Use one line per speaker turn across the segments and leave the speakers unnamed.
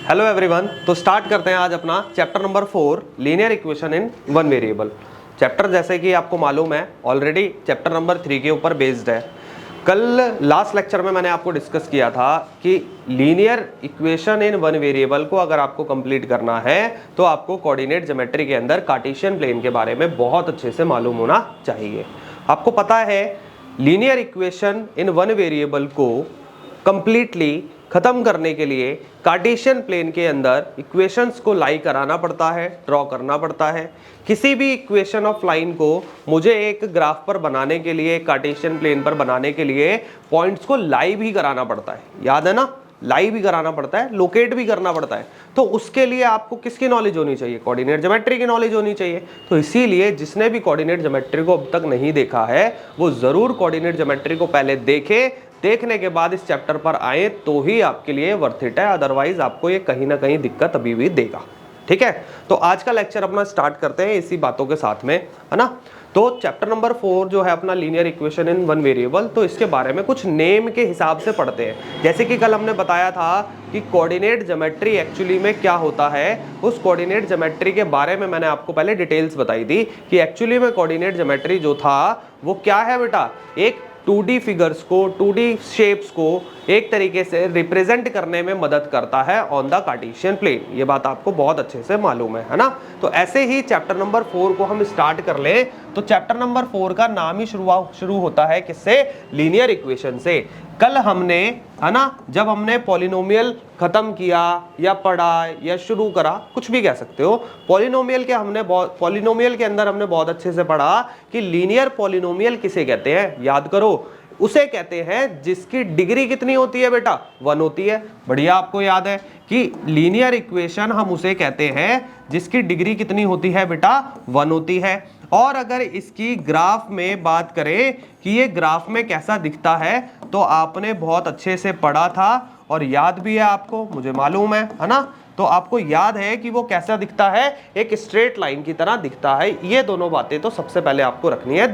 Hello everyone. तो start करते हैं आज अपना chapter number 4 linear equation in one variable. Chapter जैसे कि आपको मालूम है ऑलरेडी चैप्टर नंबर 3 के ऊपर बेस्ड है। कल लास्ट लेक्चर में मैंने आपको डिस्कस किया था कि linear equation in one variable को अगर आपको कंप्लीट करना है तो आपको कोऑर्डिनेट ज्योमेट्री के अंदर कार्टेशियन प्लेन के बारे में बहुत अच्छे से मालूम होना चाहिए। आपको पता है linear equation in one variable को कंप्लीटली खत्म करने के लिए कार्टेशियन प्लेन के अंदर इक्वेशंस को लाई कराना पड़ता है, ड्रॉ करना पड़ता है। किसी भी इक्वेशन ऑफ लाइन को मुझे एक ग्राफ पर बनाने के लिए, कार्टेशियन प्लेन पर बनाने के लिए पॉइंट्स को लाई भी कराना पड़ता है। याद है ना, लाई भी कराना पड़ता है, लोकेट भी करना पड़ता है। तो उसके लिए आपको किसकी नॉलेज होनी चाहिए? कोऑर्डिनेट ज्योमेट्री की नॉलेज होनी चाहिए। तो इसीलिए जिसने भी कोऑर्डिनेट ज्योमेट्री को अब तक नहीं देखा है वो जरूर कोऑर्डिनेट ज्योमेट्री को पहले देखे, देखने के बाद इस चैप्टर पर आए तो ही आपके लिए वर्थ इट है, अदरवाइज आपको ये कहीं ना कहीं दिक्कत अभी भी देगा। ठीक है, तो आज का लेक्चर अपना स्टार्ट करते हैं इसी बातों के साथ में, है ना। तो चैप्टर नंबर 4 जो है अपना linear equation in one variable, तो इसके बारे में कुछ नेम के हिसाब से पढ़ते हैं। जैसे कि कल हमने बताया था कि कोऑर्डिनेट ज्योमेट्री एक्चुअली में क्या होता है, उस कोऑर्डिनेट ज्योमेट्री के बारे में मैंने आपको पहले डिटेल्स बताई थी कि एक्चुअली में कोऑर्डिनेट ज्योमेट्री जो था वो क्या है बेटा, एक 2D फिगर्स को, 2D शेप्स को एक तरीके से रिप्रेजेंट करने में मदद करता है ऑन द कार्टेशियन प्लेन। ये बात आपको बहुत अच्छे से मालूम है ना। तो ऐसे ही चैप्टर नंबर 4 को हम स्टार्ट कर लें तो चैप्टर नंबर 4 का नाम ही शुरू होता है किससे? लीनियर इक्वेशन से। कल हमने, है ना, जब हमने पॉलिनोमियल खत्म किया या पढ़ा या शुरू करा, कुछ भी कह सकते हो, पॉलिनोमियल के अंदर हमने बहुत अच्छे से पढ़ा कि लीनियर पॉलिनोमियल किसे कहते हैं। याद करो, उसे कहते हैं जिसकी डिग्री कितनी होती है बेटा? 1 होती है। बढ़िया, आपको याद है कि लीनियर इक्वेशन हम उसे कहते हैं जिसकी डिग्री कितनी होती है बेटा? 1 होती है। और अगर इसकी ग्राफ में बात करें कि ये ग्राफ में कैसा दिखता है, तो आपने बहुत अच्छे से पढ़ा था और याद भी है आपको, मुझे मालूम है ना। तो आपको याद है कि वो कैसा दिखता है, एक स्ट्रेट लाइन की तरह दिखता है। ये दोनों बातें तो सबसे पहले आपको रखनी है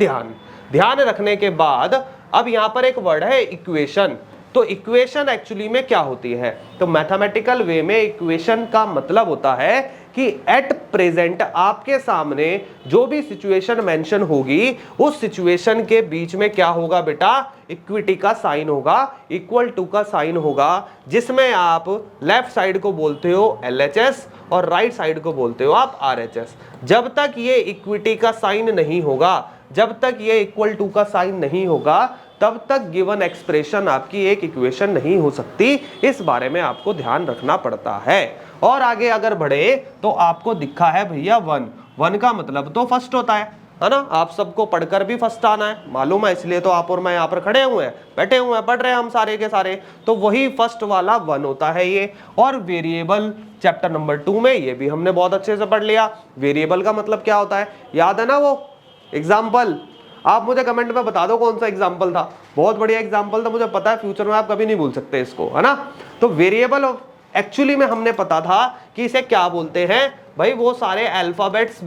ध्यान रखने के बाद अब यहां पर एक वर्ड है इक्वेशन। तो इक्वेशन एक्चुअली में क्या होती है? तो मैथमेटिकल वे में इक्वेशन का मतलब होता है कि एट प्रेजेंट आपके सामने जो भी सिचुएशन मेंशन होगी उस सिचुएशन के बीच में क्या होगा बेटा? इक्विटी का साइन होगा, इक्वल टू का साइन होगा, जिसमें आप लेफ्ट साइड को बोलते हो LHS और राइट साइड को बोलते हो आप RHS। जब तक ये इक्विटी का साइन नहीं होगा, जब तक ये इक्वल टू का साइन नहीं होगा, तब तक गिवन एक्सप्रेशन आपकी एक इक्वेशन नहीं हो सकती। इस बारे में आपको ध्यान रखना पड़ता है। और आगे अगर बढ़े तो आपको दिखा है भैया 1 का मतलब तो फर्स्ट होता है ना। आप सबको पढ़कर भी फर्स्ट आना है, मालूम है, इसलिए तो आप और मैं यहाँ पर खड़े हुए हैं, बैठे हुए हैं, पढ़ रहे हैं हम सारे के सारे। तो वही फर्स्ट वाला 1 होता है ये। और वेरिएबल चैप्टर नंबर 2 में ये भी हमने बहुत अच्छे से पढ़ लिया। वेरिएबल का मतलब क्या होता है, याद है ना वो एग्जाम्पल? आप मुझे कमेंट में बता दो कौन सा एग्जाम्पल था। बहुत बढ़िया एग्जाम्पल था, मुझे पता है फ्यूचर में आप कभी नहीं भूल सकते इसको, है ना। तो वेरिएबल एक्चुअली में हमने पता था कि इसे क्या बोलते हैं भाई, वो सारे अल्फाबेट्स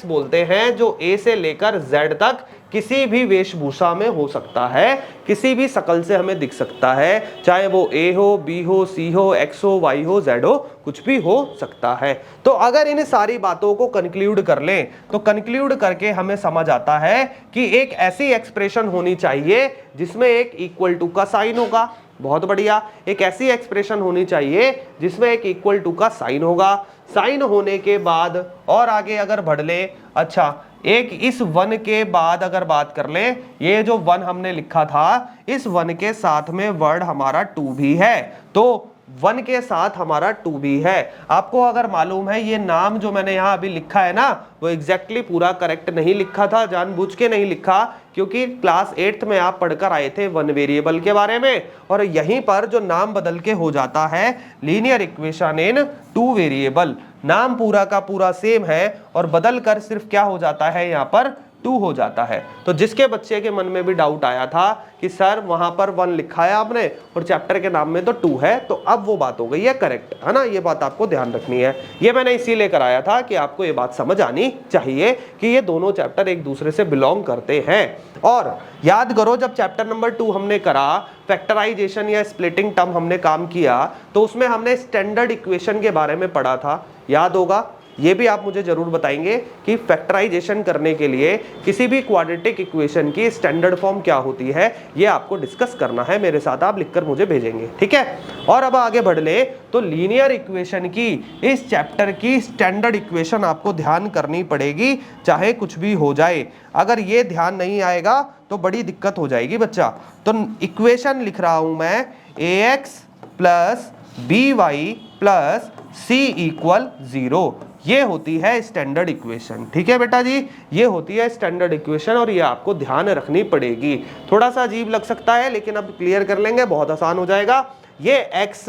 बोलते हैं जो A से लेकर Z तक किसी भी वेशभूषा में हो सकता है, किसी भी शकल से हमें दिख सकता है, चाहे वो A हो, B हो, C हो, X हो, Y हो, Z हो, कुछ भी हो सकता है। तो अगर इन सारी बातों को कंक्लूड कर लें तो कंक्लूड करके हमें समझ आता है कि एक ऐसी एक्सप्रेशन होनी चाहिए जिसमें एक इक्वल टू का साइन होगा। बहुत बढ़िया, एक ऐसी एक्सप्रेशन होनी चाहिए जिसमें एक इक्वल टू का साइन होगा। साइन होने के बाद और आगे अगर बढ़ ले, अच्छा, एक इस 1 के बाद अगर बात कर ले, ये जो 1 हमने लिखा था, इस 1 के साथ में वर्ड हमारा 2 भी है। तो 1 के साथ हमारा 2 भी है। आपको अगर मालूम है ये नाम जो मैंने यहाँ अभी लिखा है ना, वो एग्जैक्टली पूरा करेक्ट नहीं लिखा था, जानबूझ के नहीं लिखा, क्योंकि क्लास 8th में आप पढ़कर आए थे 1 वेरिएबल के बारे में, और यहीं पर जो नाम बदल के हो जाता है लीनियर इक्वेशन इन 2 वेरिएबल, नाम पूरा का पूरा सेम है और बदल कर सिर्फ क्या हो जाता है यहाँ पर 2 हो जाता है। तो जिसके बच्चे के मन में भी डाउट आया था कि सर वहां पर 1 लिखा है आपने और चैप्टर के नाम में तो 2 है, तो अब वो बात हो गई है करेक्ट, है ना। ये बात आपको ध्यान रखनी है। ये मैंने इसीलिए कराया था कि आपको ये बात समझ आनी चाहिए कि ये दोनों चैप्टर एक दूसरे से बिलोंग करते हैं। और याद करो, जब चैप्टर नंबर 2 हमने करा, फैक्टराइजेशन या स्प्लिटिंग टर्म हमने काम किया, तो उसमें हमने स्टैंडर्ड इक्वेशन के बारे में पढ़ा था, याद होगा। ये भी आप मुझे जरूर बताएंगे कि फैक्टराइजेशन करने के लिए किसी भी क्वाड्रेटिक इक्वेशन की स्टैंडर्ड फॉर्म क्या होती है, ये आपको डिस्कस करना है मेरे साथ, आप लिखकर मुझे भेजेंगे, ठीक है। और अब आगे बढ़ ले तो लीनियर इक्वेशन की इस चैप्टर की स्टैंडर्ड इक्वेशन आपको ध्यान करनी पड़ेगी, चाहे कुछ भी हो जाए। अगर ये ध्यान नहीं आएगा तो बड़ी दिक्कत हो जाएगी बच्चा। तो इक्वेशन लिख रहा हूं मैं, ax plus by plus c equal 0, ये होती है स्टैंडर्ड इक्वेशन, ठीक है बेटा जी, ये होती है स्टैंडर्ड इक्वेशन और ये आपको ध्यान रखनी पड़ेगी। थोड़ा सा अजीब लग सकता है लेकिन अब क्लियर कर लेंगे, बहुत आसान हो जाएगा। ये x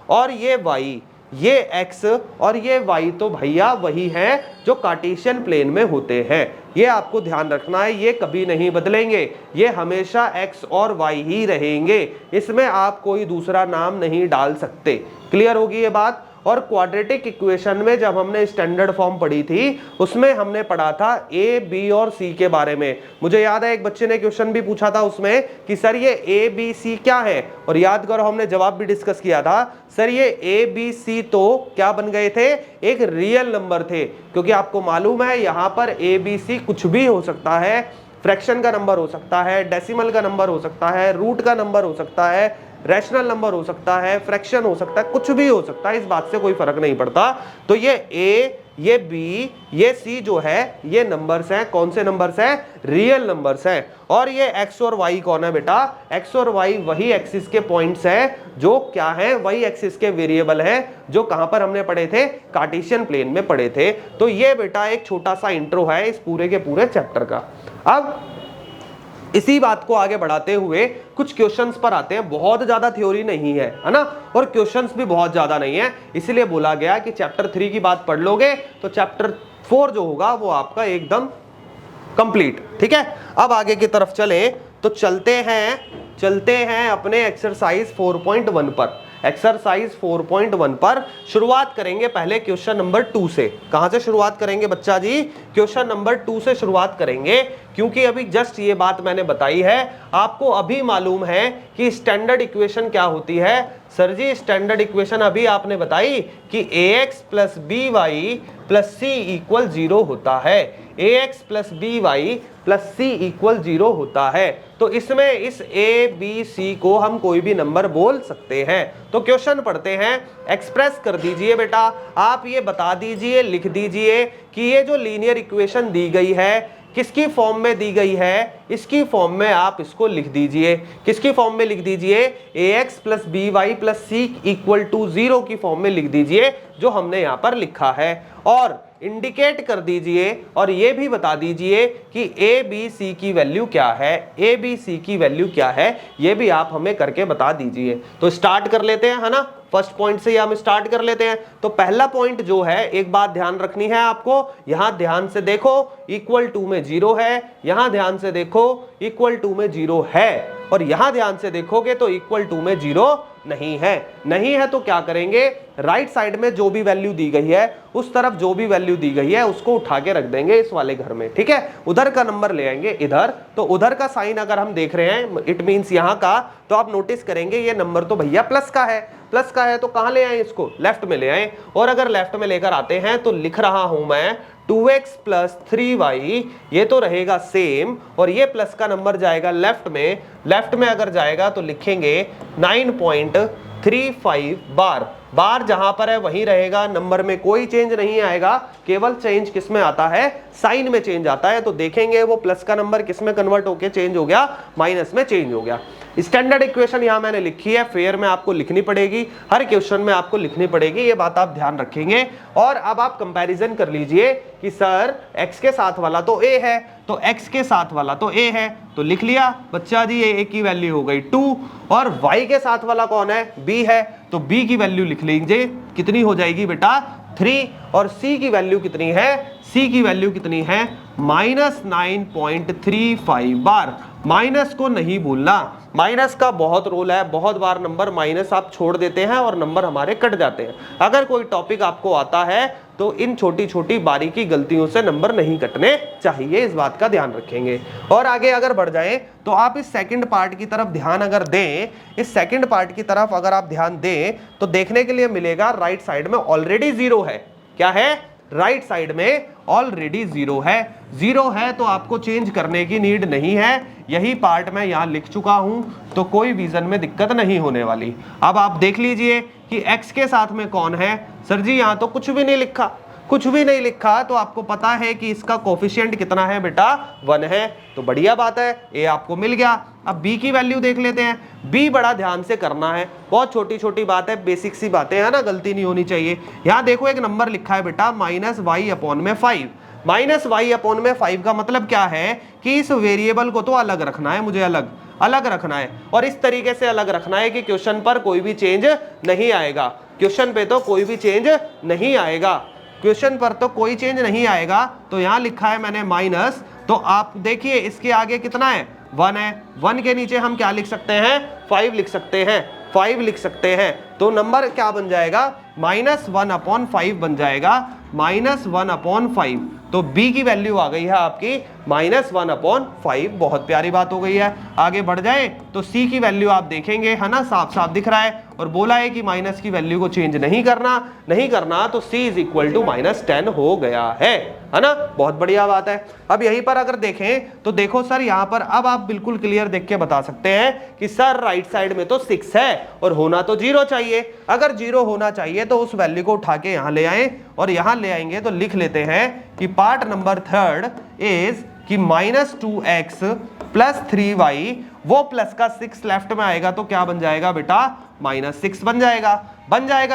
और ये y, ये x और ये y तो भैया वही है जो कार्टेशियन प्लेन में होते हैं, ये आपको ध्यान रखना है, ये कभी नहीं बदलेंगे, ये हमेशा x और y ही रहेंगे, इसमें आप कोई दूसरा नाम नहीं डाल सकते। क्लियर होगी ये बात। और क्वाड्रेटिक इक्वेशन में जब हमने स्टैंडर्ड फॉर्म पढ़ी थी, उसमें हमने पढ़ा था ए बी और सी के बारे में। मुझे याद है एक बच्चे ने क्वेश्चन भी पूछा था उसमें कि सर ये ए बी सी क्या है, और याद करो हमने जवाब भी डिस्कस किया था, सर ये ए बी सी तो क्या बन गए थे, एक रियल नंबर थे, क्योंकि आपको मालूम है यहाँ पर ए बी सी कुछ भी हो सकता है, फ्रैक्शन का नंबर हो सकता है, डेसिमल का नंबर हो सकता है, रूट का नंबर हो सकता है, रैशनल नंबर हो सकता है, फ्रैक्शन हो सकता है, कुछ भी हो सकता है, इस बात से कोई फर्क नहीं पड़ता। तो ये ए, ये बी, ये सी जो है ये नंबर्स हैं, कौन से नंबर्स हैं, रियल नंबर्स हैं। और ये एक्स और वाई कौन है बेटा, एक्स और वाई वही एक्सिस के पॉइंट्स हैं जो क्या है, वही एक्सिस के वेरिएबल हैं जो कहां पर हमने पढ़े थे, कार्टेशियन प्लेन में पढ़े थे। तो ये बेटा एक छोटा सा इंट्रो है इस पूरे के पूरे चैप्टर का। अब इसी बात को आगे बढ़ाते हुए कुछ क्वेश्चंस पर आते हैं। बहुत ज्यादा थ्योरी नहीं है, है ना, और क्वेश्चंस भी बहुत ज्यादा नहीं है, इसलिए बोला गया कि चैप्टर 3 की बात पढ़ लोगे तो चैप्टर 4 जो होगा वो आपका एकदम कंप्लीट, ठीक है। अब आगे की तरफ चले तो चलते हैं अपने एक्सरसाइज 4.1 पर। एक्सरसाइज 4.1 पर शुरुआत करेंगे पहले क्वेश्चन नंबर 2 से। कहां से शुरुआत करेंगे बच्चा जी, क्वेश्चन नंबर 2 से शुरुआत करेंगे, क्योंकि अभी जस्ट ये बात मैंने बताई है, आपको अभी मालूम है कि स्टैंडर्ड इक्वेशन क्या होती है। सर जी स्टैंडर्ड इक्वेशन अभी आपने बताई कि ax plus B Y plus C equal 0 होता है, ax plus B Y plus C equal 0 होता है। तो इसमें इस ए बी सी को हम कोई भी नंबर बोल सकते हैं। तो क्वेश्चन पढ़ते हैं, एक्सप्रेस कर दीजिए बेटा, आप ये बता दीजिए, लिख दीजिए कि ये जो लीनियर इक्वेशन दी गई है किसकी फॉर्म में दी गई है, इसकी फॉर्म में आप इसको लिख दीजिए। किसकी फॉर्म में लिख दीजिए, ax plus B Y plus C equal to 0 की फॉर्म में लिख दीजिए, जो हमने यहां पर लिखा है। और इंडिकेट कर दीजिए और ये भी बता दीजिए कि ए बी सी की वैल्यू क्या है, ए बी सी की वैल्यू क्या है, ये भी आप हमें करके बता दीजिए। तो स्टार्ट कर लेते हैं, है ना, फर्स्ट पॉइंट से हम स्टार्ट कर लेते हैं। तो पहला पॉइंट जो है, एक बात ध्यान रखनी है आपको, यहां ध्यान से देखो इक्वल टू में 0 है, यहां ध्यान से देखो इक्वल टू में 0 है, और यहां ध्यान से देखोगे तो इक्वल टू में 0 नहीं है। नहीं है तो क्या करेंगे, राइट साइड में जो भी वैल्यू दी गई है उस तरफ जो भी वैल्यू दी गई है उसको उठा के रख देंगे इस वाले घर में, ठीक है। उधर का नंबर ले आएंगे इधर, तो उधर का साइन अगर हम देख रहे हैं इट मींस यहां का, तो आप नोटिस करेंगे ये नंबर तो भैया प्लस का है, प्लस का है तो कहां ले आए, इसको लेफ्ट में ले आए। और अगर लेफ्ट में लेकर आते हैं तो लिख रहा हूं मैं 2x प्लस 3y, ये तो रहेगा सेम, और ये प्लस का नंबर जाएगा लेफ्ट में, लेफ्ट में अगर जाएगा तो लिखेंगे 9.35 बार, बार जहां पर है वहीं रहेगा, नंबर में कोई चेंज नहीं आएगा, केवल चेंज किस में आता है, साइन में चेंज आता है। तो देखेंगे वो प्लस का नंबर किस में कन्वर्ट होके चेंज हो गया, माइनस में चेंज हो गया। स्टैंडर्ड इक्वेशन यहां मैंने लिखी है, फेयर में आपको लिखनी पड़ेगी, हर क्वेश्चन में आपको लिखनी पड़ेगी, ये बात आप ध्यान रखेंगे। और अब आप कंपैरिजन कर लीजिए कि सर x के साथ वाला तो a है, तो x के साथ वाला तो a है, तो लिख लिया बच्चा जी, a की वैल्यू हो गई 2, और y के साथ वाला कौन है, b है, तो b की वैल्यू लिख लीजिए, कितनी हो जाएगी बेटा 3 और C की वैल्यू कितनी है, C की वैल्यू कितनी है -9.35 बार। माइनस को नहीं भूलना, माइनस का बहुत रोल है, बहुत बार नंबर माइनस आप छोड़ देते हैं और नंबर हमारे कट जाते हैं। अगर कोई टॉपिक आपको आता है तो इन छोटी छोटी बारीकी गलतियों से नंबर नहीं कटने चाहिए, इस बात का ध्यान रखेंगे। और आगे अगर बढ़ जाए तो आप इस सेकंड पार्ट की तरफ ध्यान अगर दें, इस सेकंड पार्ट की तरफ अगर आप ध्यान दें तो देखने के लिए मिलेगा राइट साइड में ऑलरेडी 0 है। क्या है? राइट साइड में ऑलरेडी 0 है। 0 है तो आपको चेंज करने की नीड नहीं है, यही पार्ट मैं यहां लिख चुका हूं, तो कोई विजन में दिक्कत नहीं होने वाली। अब आप देख लीजिए कि x के साथ में कौन है। सर जी यहां तो कुछ भी नहीं लिखा, कुछ भी नहीं लिखा, तो आपको पता है कि इसका कोफिशिएंट कितना है बेटा, 1 है, तो बढ़िया बात है, ए आपको मिल गया। अब b की वैल्यू देख लेते हैं। b बड़ा ध्यान से करना है, बहुत छोटी छोटी बात है, बेसिक सी बातें है ना, गलती नहीं होनी चाहिए। यहाँ देखो एक नंबर लिखा है बेटा -y/5। -y/5 का मतलब क्या है कि इस वेरिएबल को तो अलग रखना है, मुझे अलग रखना है, और इस तरीके से अलग रखना है कि क्वेश्चन पर कोई भी चेंज नहीं आएगा। क्वेश्चन पे तो कोई भी चेंज नहीं आएगा, क्वेश्चन पर तो कोई चेंज नहीं आएगा। तो यहां लिखा है मैंने माइनस, तो आप देखिए इसके आगे कितना है, 1 है। 1 के नीचे हम क्या लिख सकते हैं, 5 लिख सकते हैं, 5 लिख सकते हैं। तो नंबर क्या बन जाएगा, -1/5 बन जाएगा, -1/5। तो b की वैल्यू आ गई है आपकी -1/5। बहुत प्यारी बात हो गई है। आगे बढ़ जाए तो c की वैल्यू आप देखेंगे, है ना, साफ साफ दिख रहा है, और बोला है कि माइनस की वैल्यू को चेंज नहीं करना, तो c इज इक्वल टू -10 हो गया है ना। बहुत बढ़िया बात है। अब यहीं पर अगर देखें तो देखो सर, यहाँ पर अब आप बिल्कुल क्लियर देख के बता सकते हैं कि सर राइट साइड में तो 6 है और होना तो 0 चाहिए। अगर 0 होना चाहिए तो उस वैल्यू को उठा के यहाँ ले आए, और यहाँ ले आएंगे तो लिख लेते हैं कि पार्ट नंबर 3 इज कि -2x + 3y, वो प्लस का 6 लेफ्ट में आएगा तो क्या बन जाएगा बेटा, -6 बन जाएगा।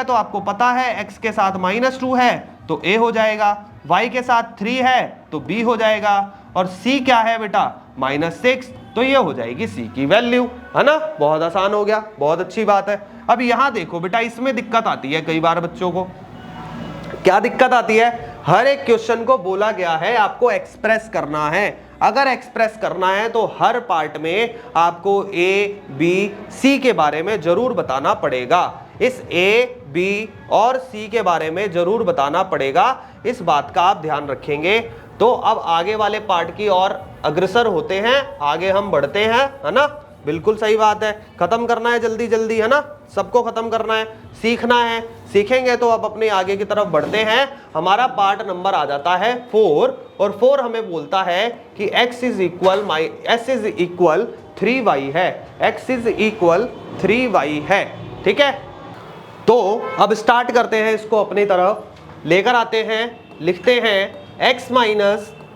तो आपको पता है x के साथ -2 है तो a हो जाएगा, y के साथ 3 है तो b हो जाएगा, और c क्या है बेटा, -6, तो ये हो जाएगी c की वैल्यू, है ना। बहुत आसान हो गया, बहुत अच्छी बात है। अब यहां देखो बेटा, इसमें दिक्कत आती है कई बार बच्चों को। क्या दिक्कत आती है, हर एक क्वेश्चन को बोला गया है आपको एक्सप्रेस करना है। अगर एक्सप्रेस करना है तो हर पार्ट में आपको a, b, c के बारे में जरूर बताना पड़ेगा। इस a, b और c के बारे में जरूर बताना पड़ेगा, इस बात का आप ध्यान रखेंगे। तो अब आगे वाले पार्ट की ओर अग्रसर होते हैं, आगे हम बढ़ते हैं, है ना। बिल्कुल सही बात है, खत्म करना है जल्दी जल्दी, है ना, सबको खत्म करना है, सीखना है, सीखेंगे तो अब अपने आगे की तरफ बढ़ते हैं। हमारा पार्ट नंबर आ जाता है 4, और 4 हमें बोलता है कि s इज इक्वल 3y है, x इज इक्वल 3y है, ठीक है। तो अब स्टार्ट करते हैं, इसको अपनी तरफ लेकर आते हैं, लिखते हैं x -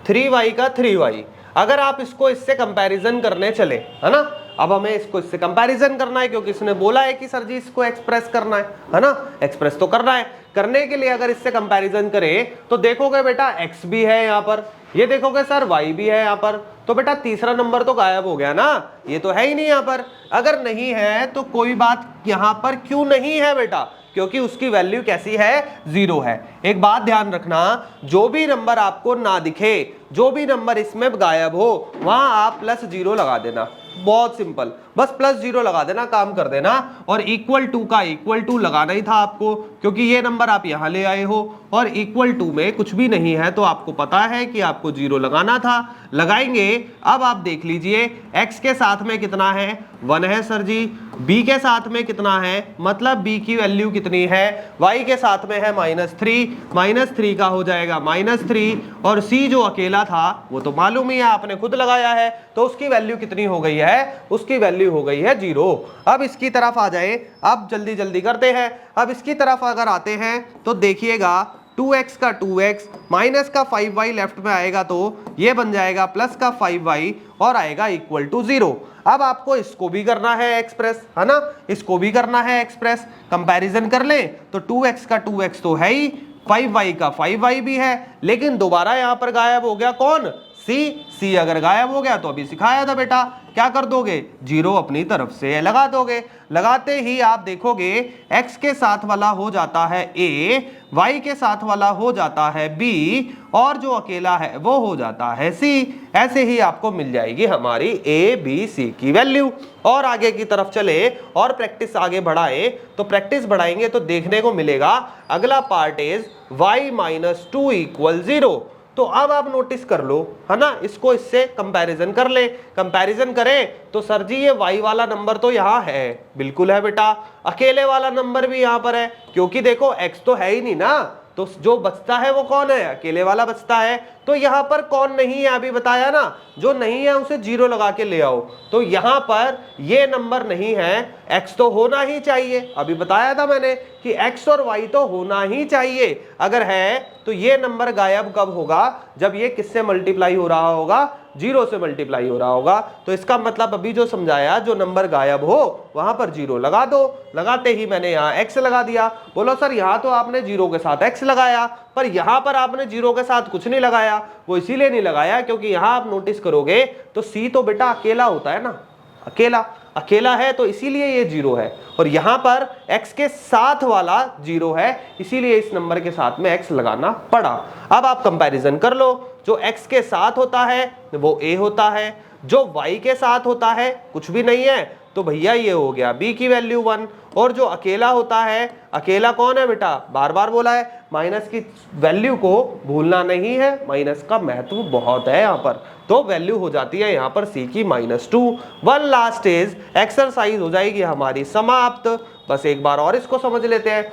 3y का 3y। अगर आप इसको इससे कंपैरिजन करने चले, है ना, अब हमें इसको इससे कंपैरिजन करना है, क्योंकि इसने बोला है कि सर जी इसको एक्सप्रेस करना है ना, एक्सप्रेस तो करना है। करने के लिए अगर इससे कंपैरिजन करें तो देखोगे बेटा x भी है यहाँ पर, ये देखोगे सर y भी है यहाँ पर, तो बेटा तीसरा नंबर तो गायब हो गया ना, ये तो है ही नहीं यहाँ पर। अगर नहीं है तो कोई बात यहाँ पर क्यों नहीं है बेटा, क्योंकि उसकी वैल्यू कैसी है, 0 है। एक बात ध्यान रखना, जो भी नंबर आपको ना दिखे, जो भी नंबर इसमें गायब हो, वहां आप +0 लगा देना, बहुत सिंपल, बस +0 लगा देना, काम कर देना। और =2 का =2 लगाना ही था आपको, क्योंकि ये नंबर आप यहां ले आए हो, और =2 में कुछ भी नहीं है तो आपको पता है कि आपको 0 लगाना था, लगाएंगे। अब आप देख लीजिए x के साथ में कितना है, 1 है सर जी, b के साथ में कितना है, मतलब b की वैल्यू कितनी है, y के साथ में है -3 का हो जाएगा -3, और c जो अकेला था वो तो मालूम ही है, आपने खुद लगाया है, तो उसकी वैल्यू कितनी हो गई है, उसकी वैल्यू हो गई है 0। अब इसकी तरफ आ जाए, अब जल्दी जल्दी करते हैं। अब इसकी तरफ अगर आते हैं तो देखिएगा 2x का 2x माइनस का 5y लेफ्ट में आएगा तो ये बन जाएगा प्लस का 5y और आएगा =0। अब आपको इसको भी करना है एक्सप्रेस, है ना, इसको भी करना है एक्सप्रेस। कंपैरिजन कर लें तो 2x का 2x तो है ही, 5y का 5y भी है, लेकिन दोबारा यहां पर गायब हो गया कौन, सी अगर गायब हो गया तो अभी सिखाया था बेटा, क्या कर दोगे, 0 अपनी तरफ से लगा दोगे। लगाते ही आप देखोगे x के साथ वाला हो जाता है a, y के साथ वाला हो जाता है b, और जो अकेला है वो हो जाता है c। ऐसे ही आपको मिल जाएगी हमारी a b c की वैल्यू। और आगे की तरफ चले और प्रैक्टिस आगे बढ़ाए, तो प्रैक्टिस बढ़ाएंगे तो देखने को मिलेगा अगला पार्ट इज y - 2 = 0। तो अब आप नोटिस कर लो, है ना, इसको इससे कंपैरिजन कर ले। कंपैरिजन करें तो सर जी ये y वाला नंबर तो यहाँ है, बिल्कुल है बेटा। अकेले वाला नंबर भी यहाँ पर है, क्योंकि देखो x तो है ही नहीं ना, तो जो बचता है वो कौन है, अकेले वाला बचता है। तो यहाँ पर कौन नहीं है, अभी बताया ना, जो नहीं है उसे 0 लगा के ले आओ। तो यहाँ पर ये नंबर नहीं है, x तो होना ही चाहिए, अभी बताया था मैंने कि x और y तो होना ही चाहिए। अगर है तो ये नंबर गायब कब होगा, जब ये किससे मल्टीप्लाई हो रहा होगा, 0 से मल्टीप्लाई हो रहा होगा। तो इसका मतलब अभी जो समझाया, जो नंबर गायब हो वहां पर 0 लगा दो। लगाते ही मैंने यहाँ x लगा दिया। बोलो सर यहाँ तो आपने 0 के साथ x लगाया, पर यहाँ पर आपने 0 के साथ कुछ नहीं लगाया। वो इसीलिए नहीं लगाया क्योंकि यहाँ आप नोटिस करोगे तो c तो बेटा अकेला होता है ना, अकेला है, तो इसीलिए ये 0 है। और यहाँ पर x के साथ वाला 0 है, इसीलिए इस नंबर के साथ में x लगाना पड़ा। अब आप कंपैरिजन कर लो, जो x के साथ होता है वो a होता है, जो y के साथ होता है कुछ भी नहीं है, तो भैया ये हो गया b की वैल्यू 1। और जो अकेला होता है, अकेला कौन है बेटा, बार बार बोला है, माइनस की वैल्यू को भूलना नहीं है, माइनस का महत्व बहुत है यहाँ पर। तो वैल्यू हो जाती है यहाँ पर c की -2। वन लास्ट इज एक्सरसाइज हो जाएगी हमारी समाप्त। बस एक बार और इसको समझ लेते हैं,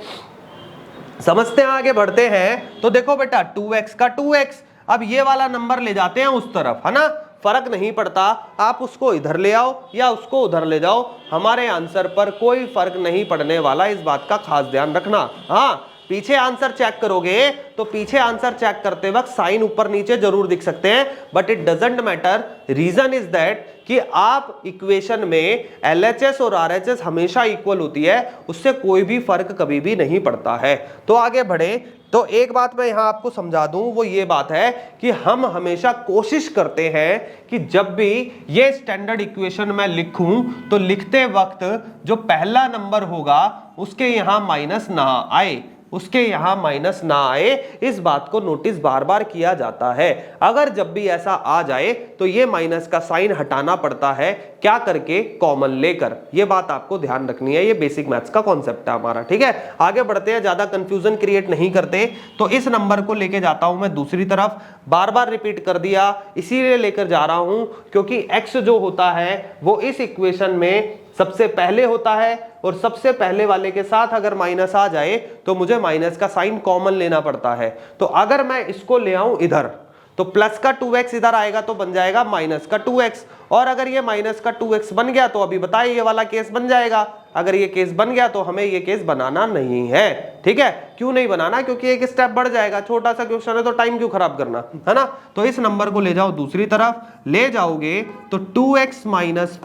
समझते हैं, आगे बढ़ते हैं। तो देखो बेटा 2x का 2x, अब ये वाला नंबर ले जाते हैं उस तरफ, है ना, फर्क नहीं पड़ता, आप उसको इधर ले आओ या उसको उधर ले जाओ, हमारे आंसर पर कोई फर्क नहीं पड़ने वाला, इस बात का खास ध्यान रखना। हाँ, पीछे आंसर चेक करोगे तो पीछे आंसर चेक करते वक्त साइन ऊपर नीचे जरूर दिख सकते हैं, but it doesn't matter. Reason is that कि आप इक्वेशन में LHS और RHS हमेशा इक्वल होती है, उससे कोई भी फर्क कभी भी नहीं पड़ता है। तो आगे बढ़े तो एक बात मैं यहां आपको समझा दूं, वो ये बात है कि हम हमेशा कोशिश करते हैं कि जब भी ये स्टैंडर्ड इक्वेशन मैं लिखूं तो लिखते वक्त जो पहला नंबर होगा उसके यहां माइनस ना आए, उसके यहां माइनस ना आए, इस बात को नोटिस बार बार किया जाता है। अगर जब भी ऐसा आ जाए तो ये माइनस का साइन हटाना पड़ता है, क्या करके, कॉमन लेकर। ये बात आपको ध्यान रखनी है, ये बेसिक मैथ्स का कॉन्सेप्ट है हमारा, ठीक है। आगे बढ़ते हैं, ज्यादा कंफ्यूजन क्रिएट नहीं करते। तो इस नंबर को लेके जाता हूं मैं दूसरी तरफ, बार बार रिपीट कर दिया, इसीलिए लेकर जा रहा हूं क्योंकि x जो होता है वो इस इक्वेशन में सबसे पहले होता है, और सबसे पहले वाले के साथ अगर माइनस आ जाए तो मुझे माइनस का साइन कॉमन लेना पड़ता है। तो अगर मैं इसको ले आऊं इधर तो प्लस का 2x इधर आएगा तो बन जाएगा माइनस का 2x, और अगर ये माइनस का 2x बन गया तो अभी बताइए ये वाला केस बन जाएगा। अगर ये केस बन गया तो हमें ये केस बनाना नहीं है, ठीक है। क्यों नहीं बनाना, क्योंकि एक स्टेप बढ़ जाएगा, छोटा सा क्वेश्चन है तो टाइम क्यों खराब करना, है ना। तो इस नंबर को ले जाओ दूसरी तरफ, ले जाओगे तो 2x - 5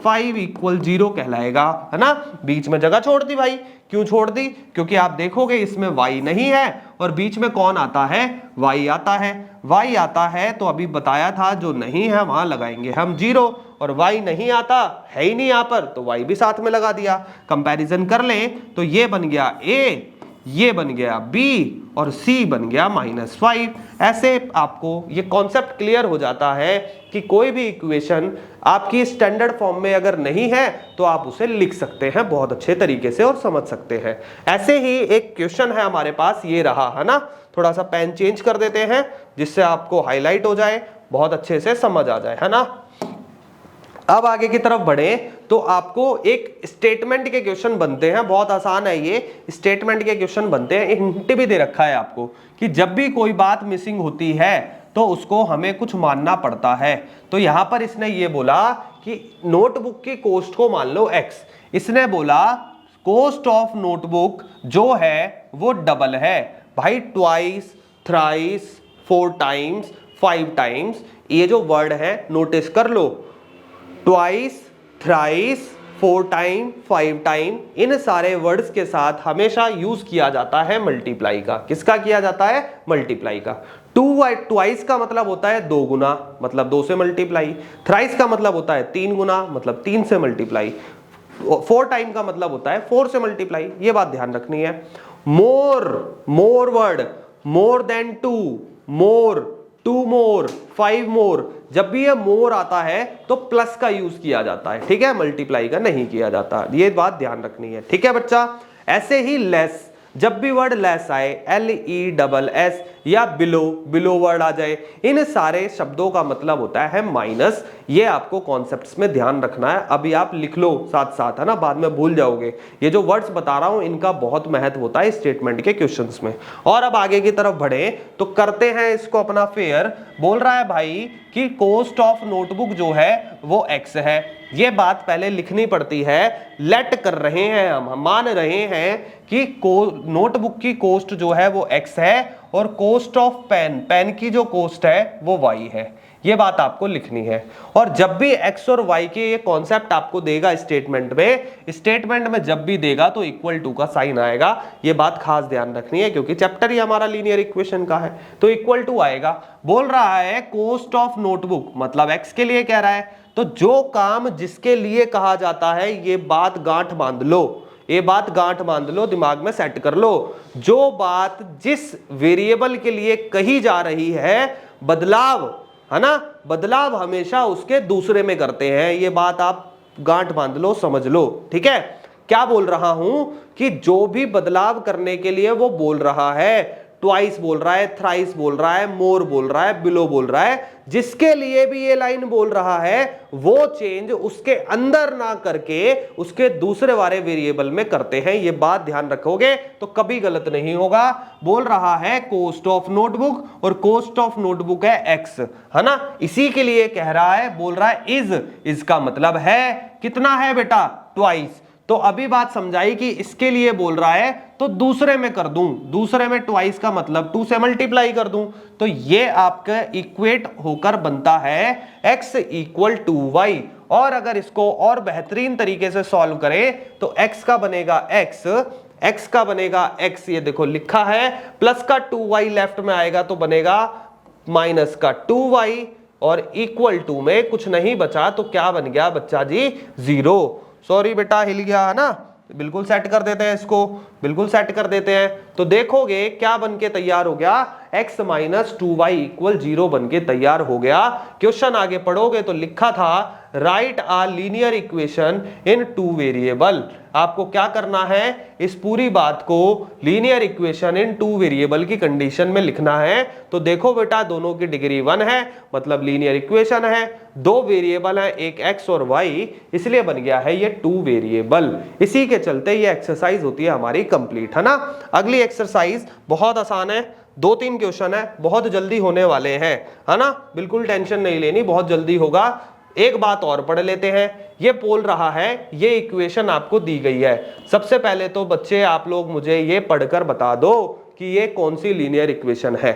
= 0 कहलाएगा, है ना। बीच में जगह छोड़ दी भाई, क्यों छोड़ दी, क्योंकि आप देखोगे इसमें y नहीं है और बीच में कौन आता है, y आता है। y आता है तो अभी बताया था जो नहीं है वहां लगाएंगे हम 0, और y नहीं आता है ही नहीं यहाँ पर तो y भी साथ में लगा दिया। कंपैरिजन कर लें तो ये बन गया a, ये बन गया b और c बन गया -5। ऐसे आपको ये कॉन्सेप्ट क्लियर हो जाता है कि कोई भी इक्वेशन आपकी स्टैंडर्ड फॉर्म में अगर नहीं है तो आप उसे लिख सकते हैं बहुत अच्छे तरीके से और समझ सकते हैं। ऐसे ही एक क्वेश्चन है हमारे पास, ये रहा, है ना। थोड़ा सा पेन चेंज कर देते हैं जिससे आपको हाईलाइट हो जाए, बहुत अच्छे से समझ आ जाए, है ना। अब आगे की तरफ बढ़े तो आपको एक स्टेटमेंट के क्वेश्चन बनते हैं, बहुत आसान है ये, स्टेटमेंट के क्वेश्चन बनते हैं। एक हिंट भी दे रखा है आपको कि जब भी कोई बात मिसिंग होती है तो उसको हमें कुछ मानना पड़ता है। तो यहां पर इसने ये बोला कि नोटबुक की कॉस्ट को मान लो x, इसने बोला कॉस्ट ऑफ नोटबुक जो है वो डबल है भाई, ट्वाइस, थ्राइस, 4 टाइम्स, 5 टाइम्स, ये जो वर्ड है नोटिस कर लो, ट्वाइस, थ्राइस, 4 टाइम, 5 टाइम, इन सारे वर्ड्स के साथ हमेशा यूज किया जाता है मल्टीप्लाई का। किसका किया जाता है, मल्टीप्लाई का। ट्वाइस का मतलब होता है 2 गुना, मतलब 2 से मल्टीप्लाई। थ्राइस का मतलब होता है 3 गुना, मतलब 3 से मल्टीप्लाई। 4 टाइम का मतलब होता है 4 से मल्टीप्लाई। ये बात ध्यान रखनी है। मोर वर्ड, मोर देन 2, मोर, 2 मोर, 5 मोर, जब भी ये मोर आता है तो प्लस का यूज किया जाता है, ठीक है, मल्टीप्लाई का नहीं किया जाता। ये बात ध्यान रखनी है, ठीक है बच्चा। ऐसे ही लेस, जब भी वर्ड लेस आए, LESS, या बिलो वर्ड आ जाए, इन सारे शब्दों का मतलब होता है माइनस। ये आपको कॉन्सेप्ट्स में ध्यान रखना है। अभी आप लिख लो साथ साथ, है ना, बाद में भूल जाओगे। ये जो वर्ड्स बता रहा हूं इनका बहुत महत्व होता है स्टेटमेंट के क्वेश्चंस में। और अब आगे की तरफ बढ़े तो करते हैं इसको अपना फेयर। बोल रहा है भाई कि कॉस्ट ऑफ नोटबुक जो है वो x है। ये बात पहले लिखनी पड़ती है। लेट कर रहे हैं, हम मान रहे हैं कि नोटबुक की कॉस्ट जो है वो x है, और कॉस्ट ऑफ पेन की जो कॉस्ट है वो y है। ये बात आपको लिखनी है। और जब भी x और y के ये कॉन्सेप्ट आपको देगा स्टेटमेंट में जब भी देगा तो इक्वल टू का साइन आएगा। ये बात खास ध्यान रखनी है, क्योंकि चैप्टर ही हमारा लीनियर इक्वेशन का है, तो इक्वल टू आएगा। बोल रहा है कॉस्ट ऑफ नोटबुक, मतलब x के लिए कह रहा है, तो जो काम जिसके लिए कहा जाता है, ये बात गांठ बांध लो, ये बात गांठ बांध लो, दिमाग में सेट कर लो। जो बात जिस वेरिएबल के लिए कही जा रही है, बदलाव, है ना, बदलाव हमेशा उसके दूसरे में करते हैं। ये बात आप गांठ बांध लो, समझ लो, ठीक है। क्या बोल रहा हूं कि जो भी बदलाव करने के लिए वो बोल रहा है, ट्वाइस बोल रहा है, थ्राइस बोल रहा है, मोर बोल रहा है, बिलो बोल रहा है, जिसके लिए भी ये लाइन बोल रहा है, वो चेंज उसके अंदर ना करके उसके दूसरे वाले वेरिएबल में करते हैं। ये बात ध्यान रखोगे तो कभी गलत नहीं होगा। बोल रहा है कॉस्ट ऑफ नोटबुक, और कॉस्ट ऑफ नोटबुक है x, है ना, इसी के लिए कह रहा है। बोल रहा है इज का मतलब है कितना है बेटा, ट्वाइस। तो अभी बात समझाई कि इसके लिए बोल रहा है तो दूसरे में कर दूं, दूसरे में ट्वाइस का मतलब 2 से मल्टीप्लाई कर दूं, तो ये आपका इक्वेट होकर बनता है x इक्वल टू y। और अगर इसको और बेहतरीन तरीके से सॉल्व करें तो x का बनेगा x का बनेगा x, ये देखो लिखा है, प्लस का 2y लेफ्ट में आएगा तो बनेगा माइनस का 2y, और इक्वल टू में कुछ नहीं बचा तो क्या बन गया बच्चा जी, 0। सॉरी बेटा हिल गया, है ना, बिल्कुल सेट कर देते हैं इसको, बिल्कुल सेट कर देते हैं। तो देखोगे क्या बन के तैयार हो गया, x माइनस 2y इक्वल 0 बन के तैयार हो गया। क्वेश्चन आगे पढ़ोगे तो लिखा था right a linear equation in 2 variable. आपको क्या करना है, इस पूरी बात को लीनियर इक्वेशन इन 2 वेरिएबल की कंडीशन में लिखना है। तो देखो बेटा दोनों की डिग्री 1 है, मतलब लीनियर इक्वेशन है, 2 वेरिएबल है, एक x और y, इसलिए बन गया है ये 2 वेरिएबल। इसी के चलते ये एक्सरसाइज होती है हमारी कंप्लीट, है ना। अगली एक्सरसाइज बहुत आसान है, 2-3 क्वेश्चन है, बहुत जल्दी होने वाले हैं, है ना, बिल्कुल टेंशन नहीं लेनी, बहुत जल्दी होगा। एक बात और पढ़ लेते हैं। ये बोल रहा है ये इक्वेशन आपको दी गई है। सबसे पहले तो बच्चे आप लोग मुझे ये पढ़कर बता दो कि ये कौन सी लीनियर इक्वेशन है।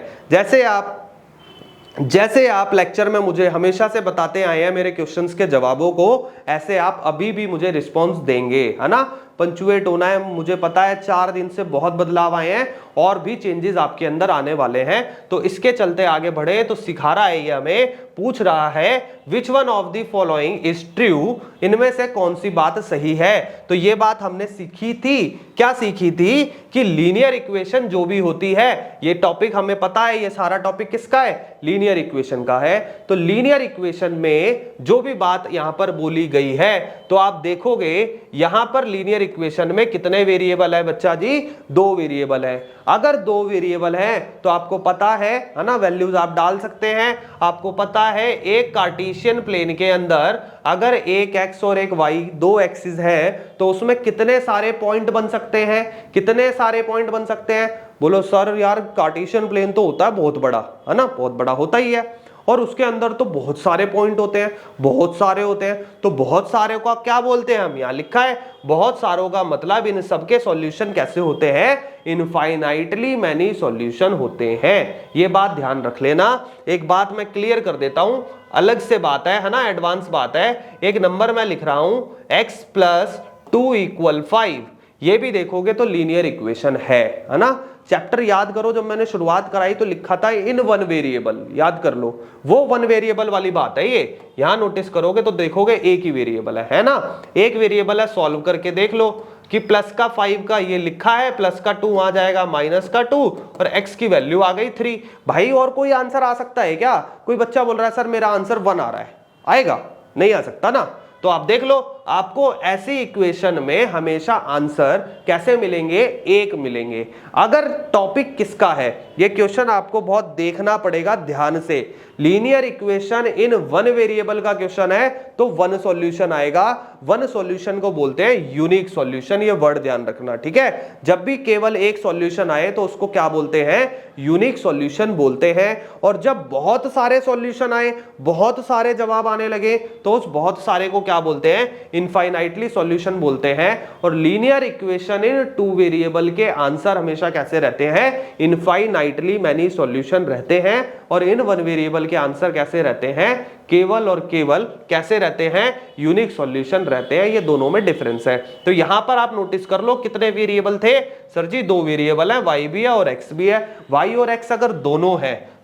जैसे आप लेक्चर में मुझे हमेशा से बताते आए हैं मेरे क्वेश्चंस के जवाबों को, ऐसे आप अभी भी मुझे रिस्पॉन्स देंगे, है ना, पंचुएट होना है। मुझे पता है 4 दिन से बहुत बदलाव आए हैं और भी चेंजेस आपके अंदर आने वाले हैं, तो इसके चलते आगे बढ़े। तो सिखा रहा है ये हमें, पूछ रहा है which one of the following is true, इनमें से कौन सी बात सही है। तो ये बात हमने सीखी थी, क्या सीखी थी कि लीनियर इक्वेशन जो भी होती है, ये टॉपिक हमें पता है, ये सारा टॉपिक किसका है, लीनियर इक्वेशन का है। तो लीनियर इक्वेशन में जो भी बात यहां पर बोली गई है, तो आप देखोगे यहां पर लीनियर इक्वेशन में कितने वेरिएबल है बच्चा जी, 2 वेरिएबल है। अगर 2 वेरिएबल है तो आपको पता है ना, वैल्यूज आप डाल सकते हैं। आपको पता है एक कार्टेशियन प्लेन के अंदर अगर एक x और एक y, 2 एक्सिस है, तो उसमें कितने सारे पॉइंट बन सकते हैं, कितने सारे पॉइंट बन सकते हैं। बोलो सर यार कार्टेशियन प्लेन तो होता है बहुत बड़ा, है ना, बहुत बड़ा होता ही है, और उसके अंदर तो बहुत सारे पॉइंट होते हैं, बहुत सारे होते हैं। तो बहुत सारे का क्या बोलते हैं, हम यहाँ लिखा है बहुत सारों का मतलब इन सबके सॉल्यूशन कैसे होते हैं, इनफाइनाइटली मैनी सॉल्यूशन होते हैं। ये बात ध्यान रख लेना। एक बात मैं क्लियर कर देता हूं, अलग से बात है ना, एडवांस बात है। एक नंबर मैं लिख रहा हूं x + 2 = 5, ये भी देखोगे तो लीनियर इक्वेशन है ना। चैप्टर याद करो, जब मैंने शुरुआत कराई तो लिखा था इन वन वेरिएबल, याद कर लो, वो वन वेरिएबल वाली बात है ये। यहां नोटिस करोगे तो देखोगे एक ही वेरिएबल है ना, एक वेरिएबल है। सॉल्व करके देख लो कि प्लस का 5 का ये लिखा है, प्लस का 2 आ जाएगा, माइनस का 2 और x की वैल्यू आ गई 3। भाई और कोई आंसर आ सकता है क्या? कोई बच्चा बोल रहा है सर मेरा आंसर 1 आ रहा है, आएगा? नहीं आ सकता ना। तो आप देख लो, आपको ऐसी इक्वेशन में हमेशा आंसर कैसे मिलेंगे? एक मिलेंगे। अगर टॉपिक किसका है, ये क्वेश्चन आपको बहुत देखना पड़ेगा ध्यान से। Linear equation in one variable का क्वेश्चन है तो वन सॉल्यूशन आएगा। वन सॉल्यूशन को बोलते हैं यूनिक सॉल्यूशन, ये वर्ड ध्यान रखना, ठीक है। जब भी केवल एक सॉल्यूशन आए तो उसको क्या बोलते हैं? यूनिक सॉल्यूशन बोलते हैं। और जब बहुत सारे सॉल्यूशन आए, बहुत सारे जवाब आने लगे, तो उस बहुत सारे को क्या बोलते हैं? इनफाइनाइटली सॉल्यूशन बोलते हैं। और linear equation in two variable के आंसर हमेशा कैसे रहते हैं? इनफाइनाइटली मैनी सॉल्यूशन रहते हैं। और इन वन वेरिएबल के आंसर कैसे रहते हैं? केवल और केवल कैसे रहते हैं? यूनिक सॉल्यूशन रहते हैं। ये दोनों में डिफरेंस है। तो यहां पर आप नोटिस कर लो कितने वेरिएबल थे? सर जी 2 वेरिएबल है, y भी है और x भी है। y और x अगर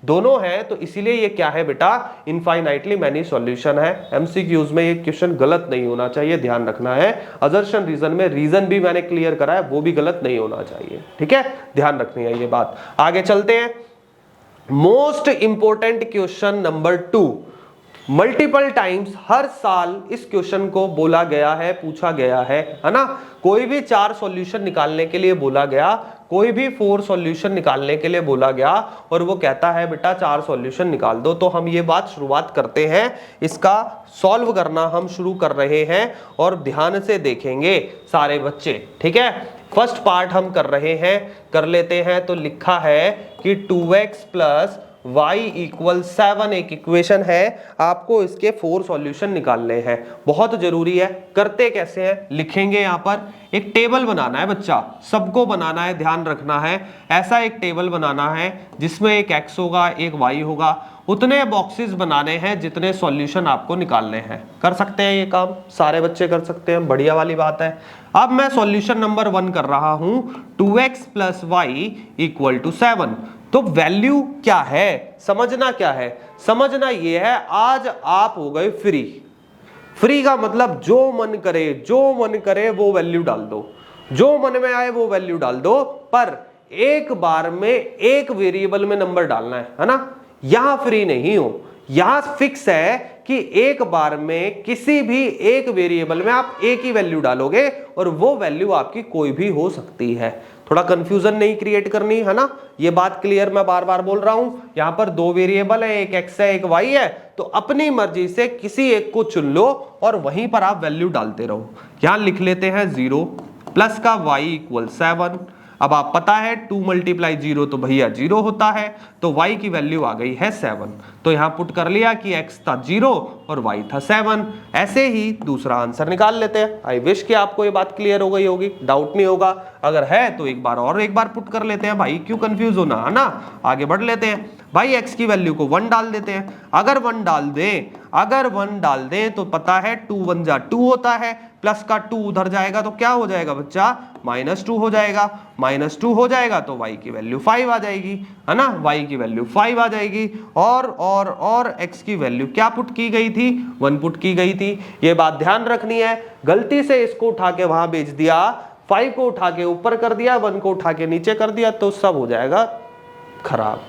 दोनों है तो इसीलिए ये क्या है बेटा? इनफाइनाइटली मैनी सॉल्यूशन है। एमसीक्यूज में ये क्वेश्चन गलत नहीं होना चाहिए, ध्यान रखना है। अजर्शन रीजन में रीजन भी मैंने क्लियर करा है, वो भी गलत नहीं होना चाहिए, ठीक है, ध्यान रखनी है ये बात। आगे चलते हैं। Most important question number 2, multiple times हर साल इस क्वेश्चन को बोला गया है, पूछा गया है ना। कोई भी 4 सॉल्यूशन निकालने के लिए बोला गया, कोई भी 4 सॉल्यूशन निकालने के लिए बोला गया, और वो कहता है बेटा 4 सॉल्यूशन निकाल दो। तो हम ये बात शुरुआत करते हैं, इसका सॉल्व करना हम शुरू कर रहे हैं और ध्यान से देखेंगे सारे बच्चे, ठीक है। फर्स्ट पार्ट हम कर रहे हैं, कर लेते हैं। तो लिखा है कि 2x प्लस y इक्वल 7 एक इक्वेशन है, आपको इसके 4 सॉल्यूशन निकालने हैं। बहुत जरूरी है। करते कैसे हैं? लिखेंगे यहां पर एक टेबल बनाना है बच्चा, सबको बनाना है, ध्यान रखना है। ऐसा एक टेबल बनाना है जिसमें एक x होगा, एक y होगा। उतने बॉक्सेस बनाने हैं जितने सॉल्यूशन आपको निकालने हैं। कर सकते हैं ये काम, सारे बच्चे कर सकते हैं, बढ़िया वाली बात है। अब मैं सॉल्यूशन नंबर 1 कर रहा हूं, 2x plus y equal to 7। तो वैल्यू क्या है? समझना क्या है? समझना ये है, आज आप हो गए फ्री। फ्री का मतलब जो मन करे वो वैल्यू डाल दो, जो मन में आए वो वैल्यू डाल दो, पर एक बार में एक वेरिएबल में नंबर डालना है ना। यहां फ्री नहीं हो, यहां फिक्स है कि एक बार में किसी भी एक वेरिएबल में आप एक ही वैल्यू डालोगे और वो वैल्यू आपकी कोई भी हो सकती है। थोड़ा कंफ्यूजन नहीं क्रिएट करनी है ना, ये बात क्लियर मैं बार बार बोल रहा हूं। यहां पर 2 वेरिएबल है, एक x है, एक y है, तो अपनी मर्जी से किसी एक को चुन लो और वहीं पर आप वैल्यू डालते रहो। यहां लिख लेते हैं 0 प्लस का y इक्वल 7। अब आप पता है 2 मल्टीप्लाई 0 तो भैया 0 होता है, तो y की वैल्यू आ गई है 7। तो यहां पुट कर लिया कि x था 0 और y था 7। ऐसे ही दूसरा आंसर निकाल लेते हैं। आई विश कि आपको ये बात क्लियर हो गई होगी, डाउट नहीं होगा। अगर है तो एक बार पुट कर लेते हैं, भाई क्यों कंफ्यूज होना, है ना। आगे बढ़ लेते हैं भाई, x की वैल्यू को 1 डाल देते हैं। अगर 1 डाल दें तो पता है 2 1 जा 2 होता है, प्लस का 2 उधर जाएगा तो क्या हो जाएगा बच्चा? -2 हो जाएगा। -2 हो जाएगा तो y की वैल्यू 5 आ जाएगी, है ना। y की वैल्यू 5 आ जाएगी और x की वैल्यू क्या पुट की गई थी? 1 पुट की गई थी। ये बात ध्यान रखनी है। गलती से इसको उठा के वहां भेज दिया, 5 को उठा के ऊपर कर दिया, 1 को उठा के नीचे कर दिया, तो सब हो जाएगा खराब,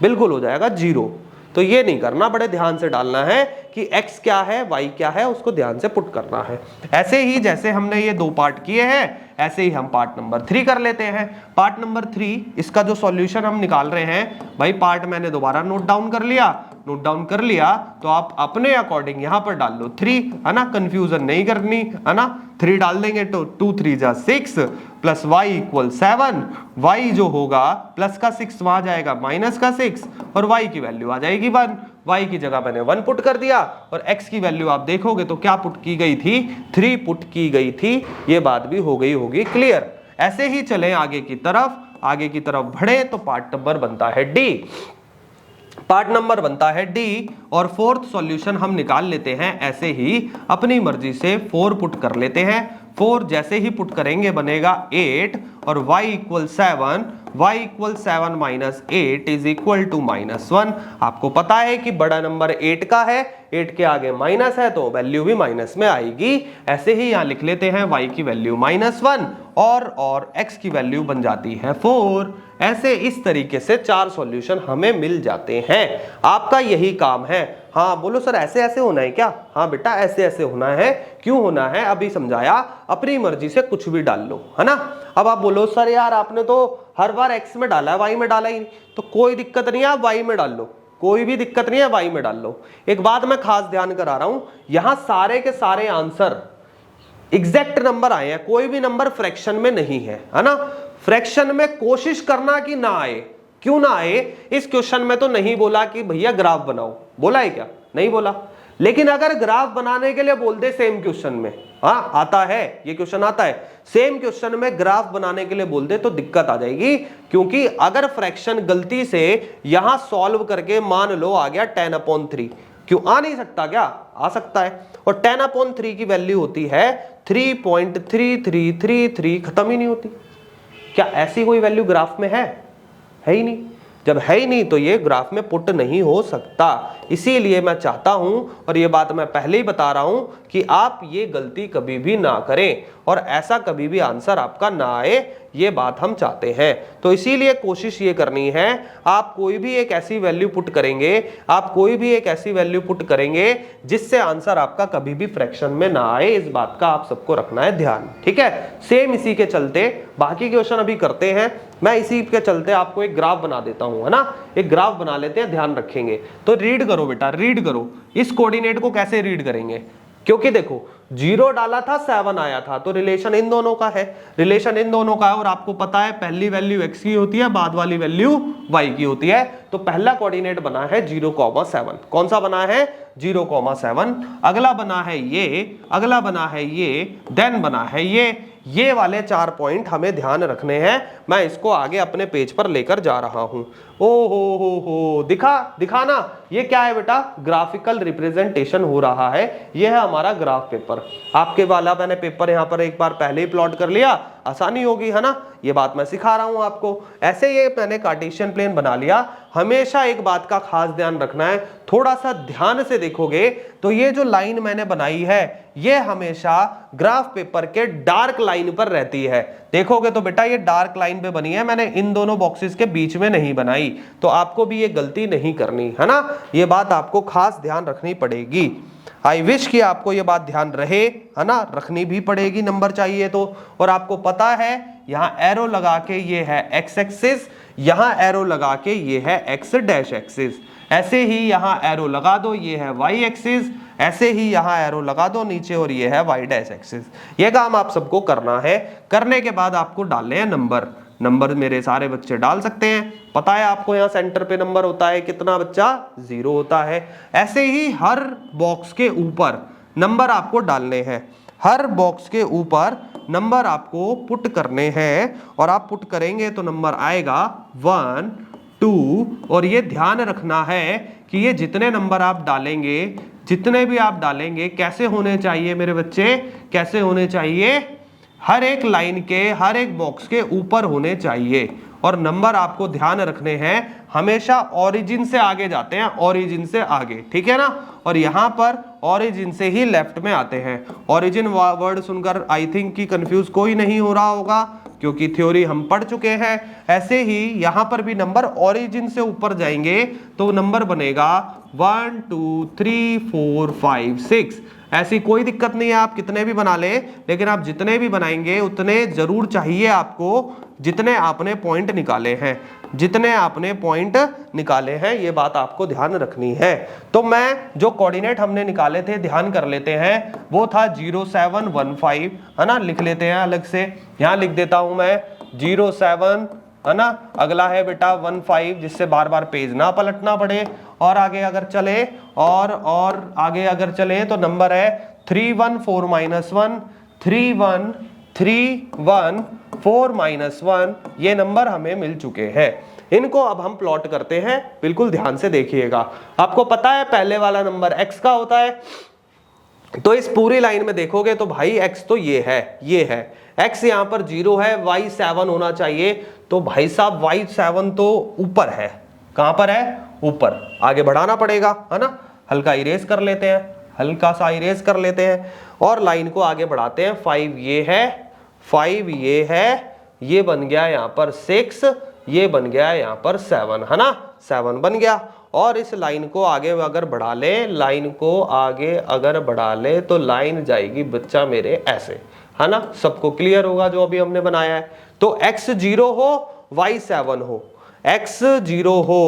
बिल्कुल हो जाएगा 0। तो ये नहीं करना, बड़े ध्यान से डालना है कि x क्या है, y क्या है, उसको ध्यान से पुट करना है। ऐसे ही जैसे हमने ये 2 पार्ट किए हैं, ऐसे ही हम पार्ट नंबर 3 कर लेते हैं। पार्ट नंबर 3, इसका जो सॉल्यूशन हम निकाल रहे हैं, भाई पार्ट मैंने दोबारा नोट डाउन कर लिया, तो आप अपने अकॉर्डिंग यहां पर डाल लो 3, है ना, कंफ्यूजन नहीं करनी, है ना। 3 डाल देंगे तो 2 3 जा 6 प्लस y इक्वल 7। y जो होगा प्लस का 6 वहां जाएगा माइनस का 6 और y की वैल्यू आ जाएगी 1। y की जगह मैंने 1 पुट कर दिया और x की वैल्यू आप देखोगे तो क्या पुट की गई थी? 3 पुट की गई थी। ये बात भी हो गई होगी क्लियर। ऐसे ही चलें आगे की तरफ बढ़े तो पार्ट नंबर बनता है डी और 4th सॉल्यूशन हम निकाल लेते हैं। ऐसे ही अपनी मर्जी से 4 पुट कर लेते हैं। 4 जैसे ही पुट करेंगे बनेगा 8 और y equal 7, y equal 7 minus 8 is equal to -1। आपको पता है कि बड़ा नंबर 8 का है, 8 के आगे माइनस है तो वैल्यू भी माइनस में आएगी। ऐसे ही यहां लिख लेते हैं y की वैल्यू -1 और x की वैल्यू बन जाती है 4। ऐसे इस तरीके से 4 सॉल्यूशन हमें मिल जाते हैं। आपका यही काम है। हाँ बोलो सर ऐसे ऐसे होना है क्या? हाँ बेटा ऐसे ऐसे होना है। क्यों होना है अभी समझाया, अपनी मर्जी से कुछ भी डाल लो, है ना। अब आप बोलो सर यार आपने तो हर बार x में डाला है, y में डाला ही नहीं, तो कोई दिक्कत नहीं है, आप y में डाल लो, कोई भी दिक्कत नहीं है, y में डाल लो। एक बात मैं खास ध्यान करा रहा हूं, यहां सारे के सारे आंसर एग्जैक्ट नंबर आए हैं, कोई भी नंबर फ्रैक्शन में नहीं है ना। फ्रैक्शन में कोशिश करना कि ना आए। क्यों ना आए? इस क्वेश्चन में तो नहीं बोला कि भैया ग्राफ बनाओ, बोला है क्या? नहीं बोला। लेकिन अगर ग्राफ बनाने के लिए बोल दे सेम क्वेश्चन में, हाँ आता है, ये क्वेश्चन आता है, सेम क्वेश्चन में ग्राफ बनाने के लिए बोल दे तो दिक्कत आ जाएगी। क्योंकि अगर फ्रैक्शन गलती से यहां सॉल्व करके मान लो आ गया 10/3, क्यों आ नहीं सकता? क्या आ सकता है। और 10/3 की वैल्यू होती है 3.3333, खत्म ही नहीं होती। क्या ऐसी कोई वैल्यू ग्राफ में है ही नहीं। जब है ही नहीं तो ये ग्राफ में पुट नहीं हो सकता। इसीलिए मैं चाहता हूं, और ये बात मैं पहले ही बता रहा हूं, कि आप ये गलती कभी भी ना करें और ऐसा कभी भी आंसर आपका ना आए, ये बात हम चाहते हैं। तो इसीलिए कोशिश ये करनी है, आप कोई भी एक ऐसी वैल्यू पुट करेंगे, आप कोई भी एक ऐसी वैल्यू पुट करेंगे जिससे आंसर आपका कभी भी फ्रैक्शन में ना आए। इस बात का आप सबको रखना है ध्यान, ठीक है। सेम इसी के चलते बाकी क्वेश्चन अभी करते हैं। मैं इसी के चलते आपको एक ग्राफ बना देता हूं, है ना। एक ग्राफ बना लेते हैं, ध्यान रखेंगे। तो रीड करो बेटा, रीड करो। इस कोऑर्डिनेट को कैसे रीड करेंगे? क्योंकि देखो 0 डाला था 7 आया था, तो रिलेशन इन दोनों का है, रिलेशन इन दोनों का है। और आपको पता है पहली वैल्यू x की होती है, बाद वाली वैल्यू y की होती है। तो पहला कोऑर्डिनेट बना है 0,7। कौन सा बना है? 0,7। अगला बना है ये, अगला बना है ये, देन बना है ये वाले 4 पॉइंट हमें ध्यान रखने हैं। मैं इसको आगे अपने पेज पर लेकर जा रहा हूं। ओ हो दिखा ना, ये क्या है बेटा? ग्राफिकल रिप्रेजेंटेशन हो रहा है। ये है हमारा ग्राफ पेपर। आपके वाला मैंने पेपर यहाँ पर एक बार पहले ही प्लॉट कर लिया, आसानी होगी, है ना। ये बात मैं सिखा रहा हूं आपको। ऐसे ये मैंने कार्टेशियन प्लेन बना लिया। हमेशा एक बात का खास ध्यान रखना है, थोड़ा सा ध्यान से देखोगे तो ये जो लाइन मैंने बनाई है ये हमेशा ग्राफ पेपर के डार्क लाइन पर रहती है। देखोगे तो बेटा ये डार्क लाइन पे बनी है, मैंने इन दोनों बॉक्सेस के बीच में नहीं बनाई। तो आपको भी ये गलती नहीं करनी, है ना। ये बात आपको खास ध्यान रखनी पड़ेगी। आई विश कि आपको ये बात ध्यान रहे, है ना। रखनी भी पड़ेगी, नंबर चाहिए तो। और आपको पता है यहाँ एरो लगा के ये है एक्स एक्सिस, यहाँ एरो लगा के ये है एक्स डैश एक्सिस। ऐसे ही यहाँ एरो लगा दो, ये है वाई एक्सिस। ऐसे ही यहाँ एरो लगा दो नीचे और ये है वाई डैश एक्सिस। ये काम आप सबको करना है। करने के बाद आपको डालने हैं नंबर मेरे सारे बच्चे डाल सकते हैं। पता है आपको यहाँ सेंटर पे नंबर होता है कितना बच्चा? 0 होता है। ऐसे ही हर बॉक्स के ऊपर नंबर आपको डालने हैं, हर बॉक्स के ऊपर नंबर आपको पुट करने हैं। और आप पुट करेंगे तो नंबर आएगा 1, 2। और ये ध्यान रखना है कि ये जितने नंबर आप डालेंगे, जितने भी आप डालेंगे, कैसे होने चाहिए मेरे बच्चे? कैसे होने चाहिए? हर एक लाइन के, हर एक बॉक्स के ऊपर होने चाहिए। और नंबर आपको ध्यान रखने हैं हमेशा ओरिजिन से आगे जाते हैं, ओरिजिन से आगे, ठीक है ना। और यहाँ पर ओरिजिन से ही लेफ्ट में आते हैं। ओरिजिन वर्ड सुनकर आई थिंक कि कंफ्यूज कोई नहीं हो रहा होगा, क्योंकि थ्योरी हम पढ़ चुके हैं। ऐसे ही यहाँ पर भी नंबर ओरिजिन से ऊपर जाएंगे तो नंबर बनेगा 1, 2, 3, 4, 5, 6। ऐसी कोई दिक्कत नहीं है, आप कितने भी बना लें, लेकिन आप जितने भी बनाएंगे उतने जरूर चाहिए आपको, जितने आपने पॉइंट निकाले हैं, जितने आपने पॉइंट निकाले हैं, ये बात आपको ध्यान रखनी है। तो मैं जो कोऑर्डिनेट हमने निकाले थे ध्यान कर लेते हैं, वो था 0715, है ना। लिख लेते हैं अलग से, यहाँ लिख देता हूं मैं 07, है ना। अगला है बेटा 15, जिससे बार बार पेज ना पलटना पड़े। और आगे अगर चले और आगे अगर चले तो नंबर है 314-1, 3131-4-1। ये नंबर हमें मिल चुके हैं। इनको अब हम प्लॉट करते हैं, बिल्कुल ध्यान से देखिएगा। आपको पता है पहले वाला नंबर x का होता है तो इस पूरी लाइन में देखोगे तो भाई x तो ये है, x यहाँ पर 0 है, y 7 होना चाहिए। तो भाई साहब y 7 तो ऊपर है, कहां पर है? ऊपर। आगे बढ़ाना पड़ेगा, है ना। हल्का इरेज कर लेते हैं, हल्का सा इरेज कर लेते हैं और लाइन को आगे बढ़ाते हैं। 5 ये है, 5 ये है, ये बन गया यहाँ पर 6, ये बन गया यहाँ पर 7, है ना। 7 बन गया। और इस लाइन को आगे अगर बढ़ा ले, लाइन को आगे अगर बढ़ा ले तो लाइन जाएगी बच्चा मेरे ऐसे, है ना। सबको क्लियर होगा जो अभी हमने बनाया है। तो x 0 हो, y 7 हो, x 0 हो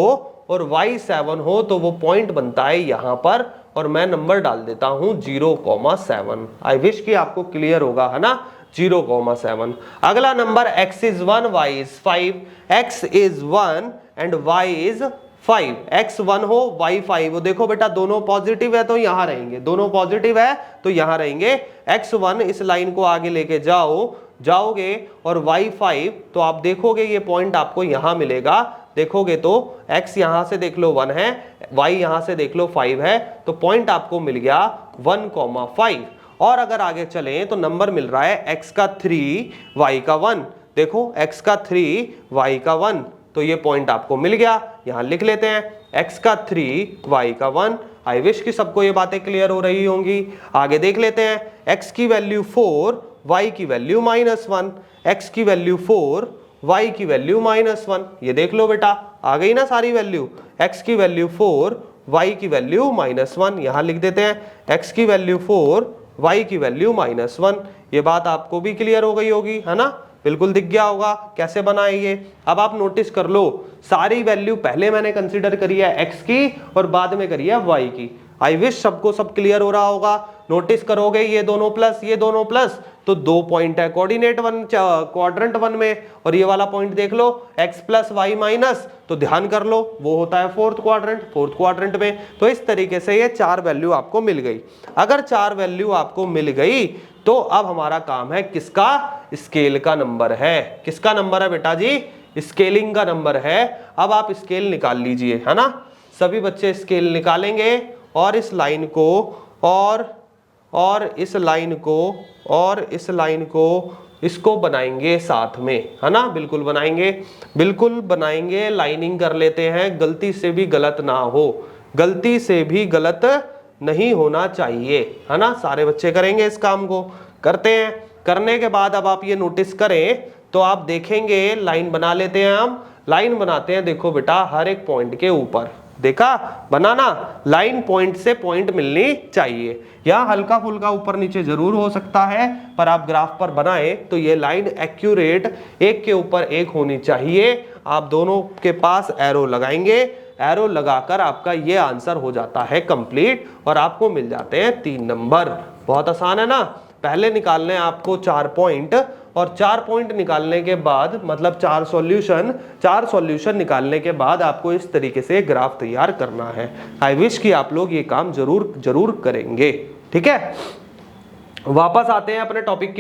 और y 7 हो तो वो पॉइंट बनता है यहां पर, और मैं नंबर डाल देता हूं 0,7। आई विश कि आपको क्लियर होगा, है ना। 0,7। अगला number x is 1, y is 5, x is 1 and y is 5, x 1 हो, y 5 हो। देखो बेटा दोनों पॉजिटिव है तो यहां रहेंगे, दोनों पॉजिटिव है तो यहां रहेंगे। x 1 इस लाइन को आगे लेके जाओगे और y 5 तो आप देखोगे ये पॉइंट आपको यहां मिलेगा। देखोगे तो x यहां से देख लो 1 है, y यहां से देख लो 5 है, तो पॉइंट आपको मिल गया 1,5। और अगर आगे चलें तो नंबर मिल रहा है x का 3, y का 1। देखो x का 3, y का 1, तो ये पॉइंट आपको मिल गया। यहां लिख लेते हैं x का 3, y का 1। आई विश कि सबको ये बातें क्लियर हो रही होंगी। आगे देख लेते हैं x की वैल्यू 4, y की वैल्यू -1, x की वैल्यू 4, y की वैल्यू -1। ये देख लो बेटा आ गई ना सारी वैल्यू। x की वैल्यू 4, y की वैल्यू -1। यहां लिख देते हैं x की वैल्यू 4, y की वैल्यू -1। ये बात आपको भी क्लियर हो गई होगी, है ना। बिल्कुल दिख गया होगा कैसे बनाए ये। अब आप नोटिस कर लो सारी वैल्यू पहले मैंने कंसीडर करी है x की और बाद में करी है y की। आई विश सबको सब क्लियर हो रहा होगा। नोटिस करोगे ये दोनों प्लस, ये दोनों प्लस, तो 2 पॉइंट है कोऑर्डिनेट 1 क्वाड्रेंट 1 में, और ये वाला पॉइंट देख लो x प्लस y माइनस, तो ध्यान कर लो वो होता है फोर्थ क्वाड्रेंट में। तो इस तरीके से ये 4 वैल्यू आपको मिल गई। अगर 4 वैल्यू आपको मिल गई तो अब हमारा काम है किसका? स्केल का नंबर है। किसका नंबर है बेटा जी? स्केलिंग का नंबर है। अब आप स्केल निकाल लीजिए, है ना। सभी बच्चे स्केल निकालेंगे और इस लाइन को और इस लाइन को और इस लाइन को इसको बनाएंगे साथ में, है ना। बिल्कुल बनाएंगे, लाइनिंग कर लेते हैं। गलती से भी गलत ना हो, गलती से भी गलत नहीं होना चाहिए, है ना। सारे बच्चे करेंगे इस काम को, करते हैं। करने के बाद अब आप ये नोटिस करें तो आप देखेंगे लाइन बना लेते हैं। हम लाइन बनाते हैं, देखो बेटा हर एक पॉइंट के ऊपर, देखा बनाना, लाइन पॉइंट से पॉइंट मिलनी चाहिए। यहाँ हल्का फुल्का ऊपर नीचे जरूर हो सकता है, पर आप ग्राफ पर बनाए तो ये लाइन एक्यूरेट एक के ऊपर एक होनी चाहिए। आप दोनों के पास एरो लगाएंगे, एरो लगाकर आपका ये आंसर हो जाता है कंप्लीट और आपको मिल जाते हैं 3 नंबर। बहुत आसान है ना। पहले निकालने हैं आपको 4 पॉइंट, और 4 पॉइंट निकालने के बाद मतलब 4 सॉल्यूशन निकालने के बाद आपको इस तरीके से ग्राफ तैयार करना है। आई विश कि आप लोग ये काम जरूर करेंगे, ठीक है। वापस आते हैं अपने टॉपिक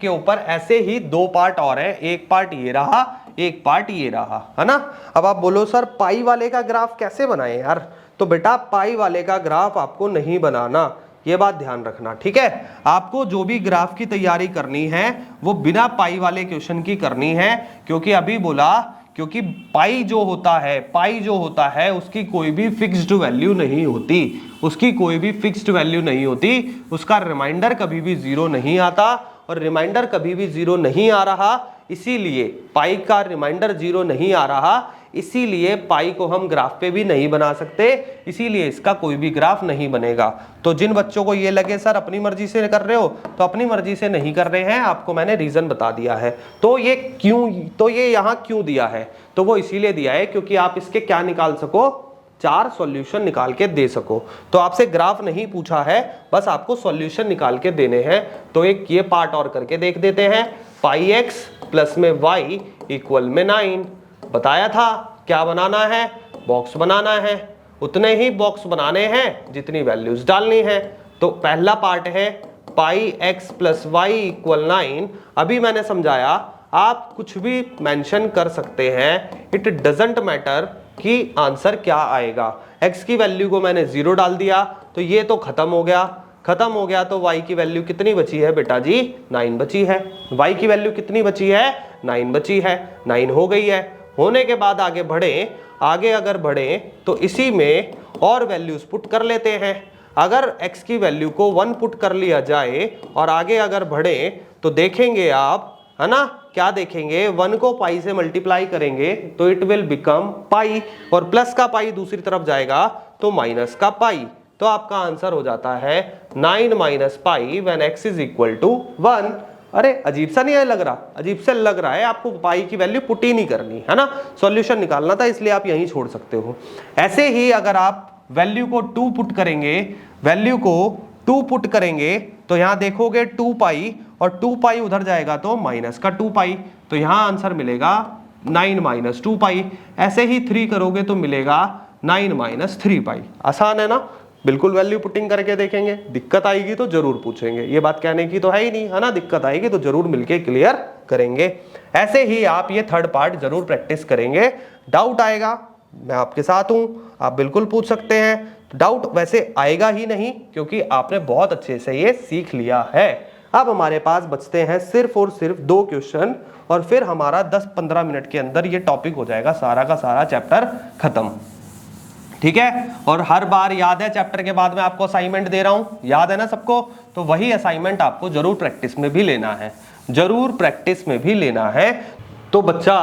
के ऊपर। ऐसे ही 2 पार्ट और हैं, एक पार्ट ये रहा, एक पार्ट ये रहा, है ना। अब आप बोलो सर पाई वाले का ग्राफ कैसे बनाएं यार? तो बेटा पाई वाले का ग्राफ आपको नहीं बनाना, ये बात ध्यान रखना, ठीक है। आपको जो भी ग्राफ की तैयारी करनी है वो बिना पाई वाले क्वेश्चन की करनी है, क्योंकि अभी बोला क्योंकि पाई जो होता है उसकी कोई भी फिक्स्ड वैल्यू नहीं होती, उसका रिमाइंडर कभी भी 0 नहीं आता, और रिमाइंडर कभी भी 0 नहीं आ रहा, इसीलिए पाई का रिमाइंडर 0 नहीं आ रहा, इसीलिए पाई को हम ग्राफ पे भी नहीं बना सकते, इसीलिए इसका कोई भी ग्राफ नहीं बनेगा। तो जिन बच्चों को ये लगे सर अपनी मर्जी से कर रहे हो, तो अपनी मर्जी से नहीं कर रहे हैं, आपको मैंने रीजन बता दिया है। तो ये यहाँ क्यों दिया है? तो वो इसीलिए दिया है क्योंकि आप इसके क्या निकाल सको, 4 सॉल्यूशन निकाल के दे सको। तो आपसे ग्राफ नहीं पूछा है, बस आपको सॉल्यूशन निकाल के देने हैं। तो एक ये पार्ट और करके देख देते हैं। पाई x प्लस में y इक्वल में 9। बताया था क्या बनाना है, बॉक्स बनाना है, उतने ही बॉक्स बनाने हैं जितनी वैल्यूज डालनी है। तो पहला पार्ट है पाई x प्लस y इक्वल 9। अभी मैंने समझाया आप कुछ भी मेंशन कर सकते हैं, इट डजंट मैटर कि आंसर क्या आएगा। x की वैल्यू को मैंने 0 डाल दिया, तो ये तो खत्म हो गया, खत्म हो गया। तो y की वैल्यू कितनी बची है बेटा जी? 9 बची है। y की वैल्यू कितनी बची है? 9 बची है। 9 हो गई है। होने के बाद आगे बढ़े, आगे अगर बढ़े तो इसी में और वैल्यूज पुट कर लेते हैं। अगर x की वैल्यू को 1 पुट कर लिया जाए और आगे अगर बढ़े तो देखेंगे आप, है ना, क्या देखेंगे? 1 को पाई से मल्टीप्लाई करेंगे तो इट विल बिकम पाई, और प्लस का पाई दूसरी तरफ जाएगा तो माइनस का पाई। तो आपका आंसर हो जाता है 9 minus pi when x is equal to 1। अरे अजीब सा नहीं है लग रहा? अजीब से लग रहा है, आपको पाई की वैल्यू पुट ही नहीं करनी है ना, सॉल्यूशन निकालना था, इसलिए आप यहीं छोड़ सकते हो। ऐसे ही अगर आप वैल्यू को 2 पुट करेंगे, वैल्यू को 2 पुट करेंगे तो यहां देखोगे 2 पाई, और 2 पाई उधर जाएगा तो माइनस का 2 पाई, तो यहां आंसर मिलेगा 9 माइनस 2 पाई। ऐसे ही 3 करोगे तो मिलेगा 9 माइनस 3 पाई। आसान है ना? बिल्कुल वैल्यू पुटिंग करके देखेंगे, दिक्कत आएगी तो जरूर पूछेंगे, ये बात कहने की तो है ही नहीं, है ना, दिक्कत आएगी तो जरूर मिलके क्लियर करेंगे। ऐसे ही आप ये थर्ड पार्ट जरूर प्रैक्टिस करेंगे। डाउट आएगा, मैं आपके साथ हूं, आप बिल्कुल पूछ सकते हैं। डाउट वैसे आएगा ही नहीं क्योंकि आपने बहुत अच्छे से ये सीख लिया है। अब हमारे पास बचते हैं सिर्फ और सिर्फ 2 क्वेश्चन, और फिर हमारा 10-15 मिनट के अंदर ये टॉपिक हो जाएगा सारा का सारा चैप्टर खत्म। ठीक है? और हर बार याद है चैप्टर के बाद मैं आपको असाइनमेंट दे रहा हूं, याद है ना सबको? तो वही असाइनमेंट आपको जरूर प्रैक्टिस में भी लेना है, जरूर प्रैक्टिस में भी लेना है। तो बच्चा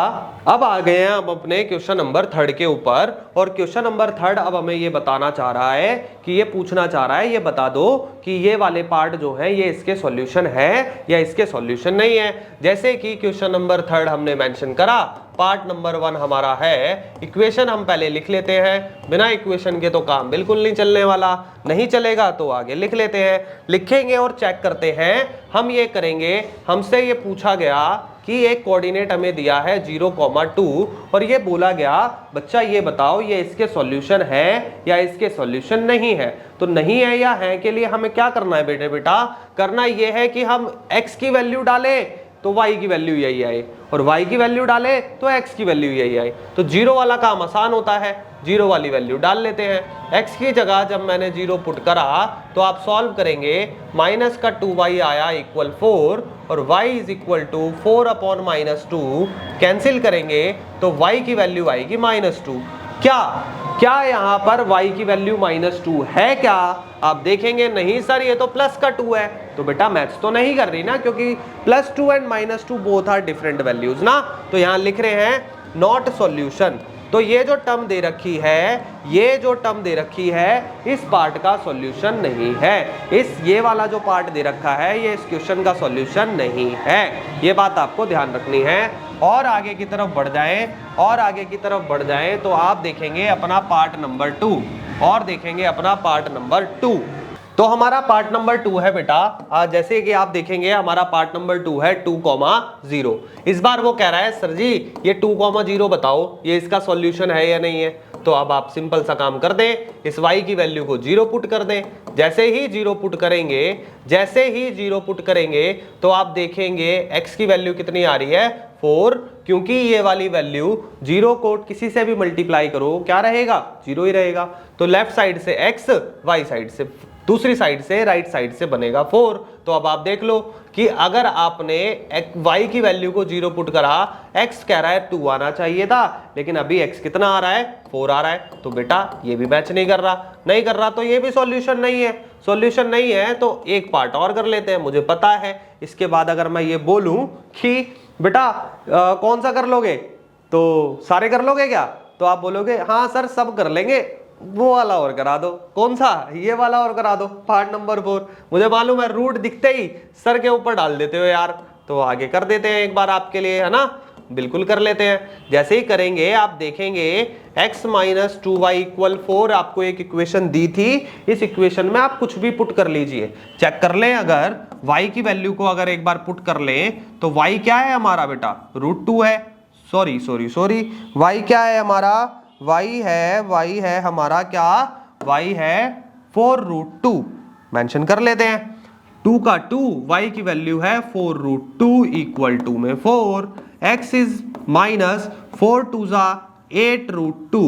अब आ गए हैं हम अपने क्वेश्चन नंबर 3 के ऊपर, और क्वेश्चन नंबर 3 अब हमें ये बताना चाह रहा है कि ये पूछना चाह रहा है, ये बता दो कि ये वाले पार्ट जो है ये इसके सॉल्यूशन है या इसके सॉल्यूशन नहीं है। जैसे कि क्वेश्चन नंबर 3 हमने मेंशन करा, पार्ट नंबर 1 हमारा है इक्वेशन, हम पहले लिख लेते हैं, बिना इक्वेशन के तो काम बिल्कुल नहीं चलने वाला, नहीं चलेगा तो आगे लिख लेते हैं, लिखेंगे और चेक करते हैं। हम ये करेंगे, हमसे ये पूछा गया कि एक कोऑर्डिनेट हमें दिया है 0,2, और ये बोला गया बच्चा ये बताओ ये इसके सॉल्यूशन है या इसके सॉल्यूशन नहीं है। तो नहीं है या है के लिए हमें क्या करना है बेटा? करना ये है कि हम x की वैल्यू डालें तो y की वैल्यू यही आए, और y की वैल्यू डाले तो x की वैल्यू यही आए। तो 0 वाला काम आसान होता है, 0 वाली वैल्यू डाल लेते हैं। x की जगह जब मैंने 0 पुट करा तो आप सॉल्व करेंगे, माइनस का 2y आया इक्वल 4, और y is equal to 4 upon minus 2, cancel करेंगे तो y की वैल्यू आएगी -2। क्या यहाँ पर y की वैल्यू -2 है क्या? आप देखेंगे नहीं सर ये तो प्लस का 2 है, तो बेटा मैथ्स तो नहीं कर रही ना, क्योंकि +2 and -2 both are different values ना। तो यहाँ लिख रहे हैं नॉट सॉल्यूशन। तो ये जो टर्म दे रखी है, ये जो टर्म दे रखी है इस पार्ट का सॉल्यूशन नहीं है, ये वाला जो पार्ट दे रखा है ये इस क्वेश्चन का सॉल्यूशन नहीं है। ये बात आपको ध्यान रखनी है। और आगे की तरफ बढ़ जाएं, और आगे की तरफ बढ़ जाएं तो आप देखेंगे अपना पार्ट नंबर 2, और देखेंगे अपना पार्ट नंबर 2। तो हमारा पार्ट नंबर 2 है बेटा, जैसे कि आप देखेंगे हमारा पार्ट नंबर 2 है 2,0। इस बार वो कह रहा है सर जी ये 2,0 बताओ ये इसका सॉल्यूशन है या नहीं है। तो अब आप सिंपल सा काम कर दें, इस y की वैल्यू को 0 पुट कर दें। जैसे ही 0 पुट करेंगे, जैसे ही 0 पुट करेंगे तो आप देखेंगे x की वैल्यू कितनी आ रही है 4, क्योंकि ये वाली वैल्यू 0 को किसी से भी मल्टीप्लाई करो क्या रहेगा? 0 ही रहेगा। तो लेफ्ट साइड से x, y साइड से, दूसरी साइड से राइट साइड से बनेगा 4। तो अब आप देख लो कि अगर आपने y की वैल्यू को 0 पुट करा, x कह रहा है 2 आना चाहिए था, लेकिन अभी x कितना आ रहा है? 4 आ रहा है। तो बेटा ये भी मैच नहीं कर रहा, तो ये भी सॉल्यूशन नहीं है। सॉल्यूशन नहीं है तो एक पार्ट और कर लेते हैं, मुझे पता है इसके बाद अगर मैं ये बोलूं कि बेटा कौन सा कर लोगे, तो सारे कर लोगे क्या? तो आप बोलोगे हाँ सर सब कर लेंगे, वो वाला और करा दो। कौन सा? ये वाला और करा दो, पार्ट नंबर 4। मुझे मालूम है रूट दिखते ही सर के ऊपर डाल देते हो यार, तो आगे कर देते हैं एक बार आपके लिए, है ना, बिल्कुल कर लेते हैं। जैसे ही करेंगे आप देखेंगे x माइनस 2y इक्वल 4 आपको एक इक्वेशन दी थी, इस इक्वेशन में आप कुछ भी पुट कर लीजिए, चेक कर लें। अगर y की वैल्यू को अगर एक बार पुट कर लें तो y क्या है हमारा बेटा? √2 है। सॉरी y क्या है हमारा? y है हमारा क्या? y है 4√2, मेंशन कर लेते हैं। 2 का 2, y की वैल्यू है 4√2 इक्वल टू में 4, x is minus 4 2 8√2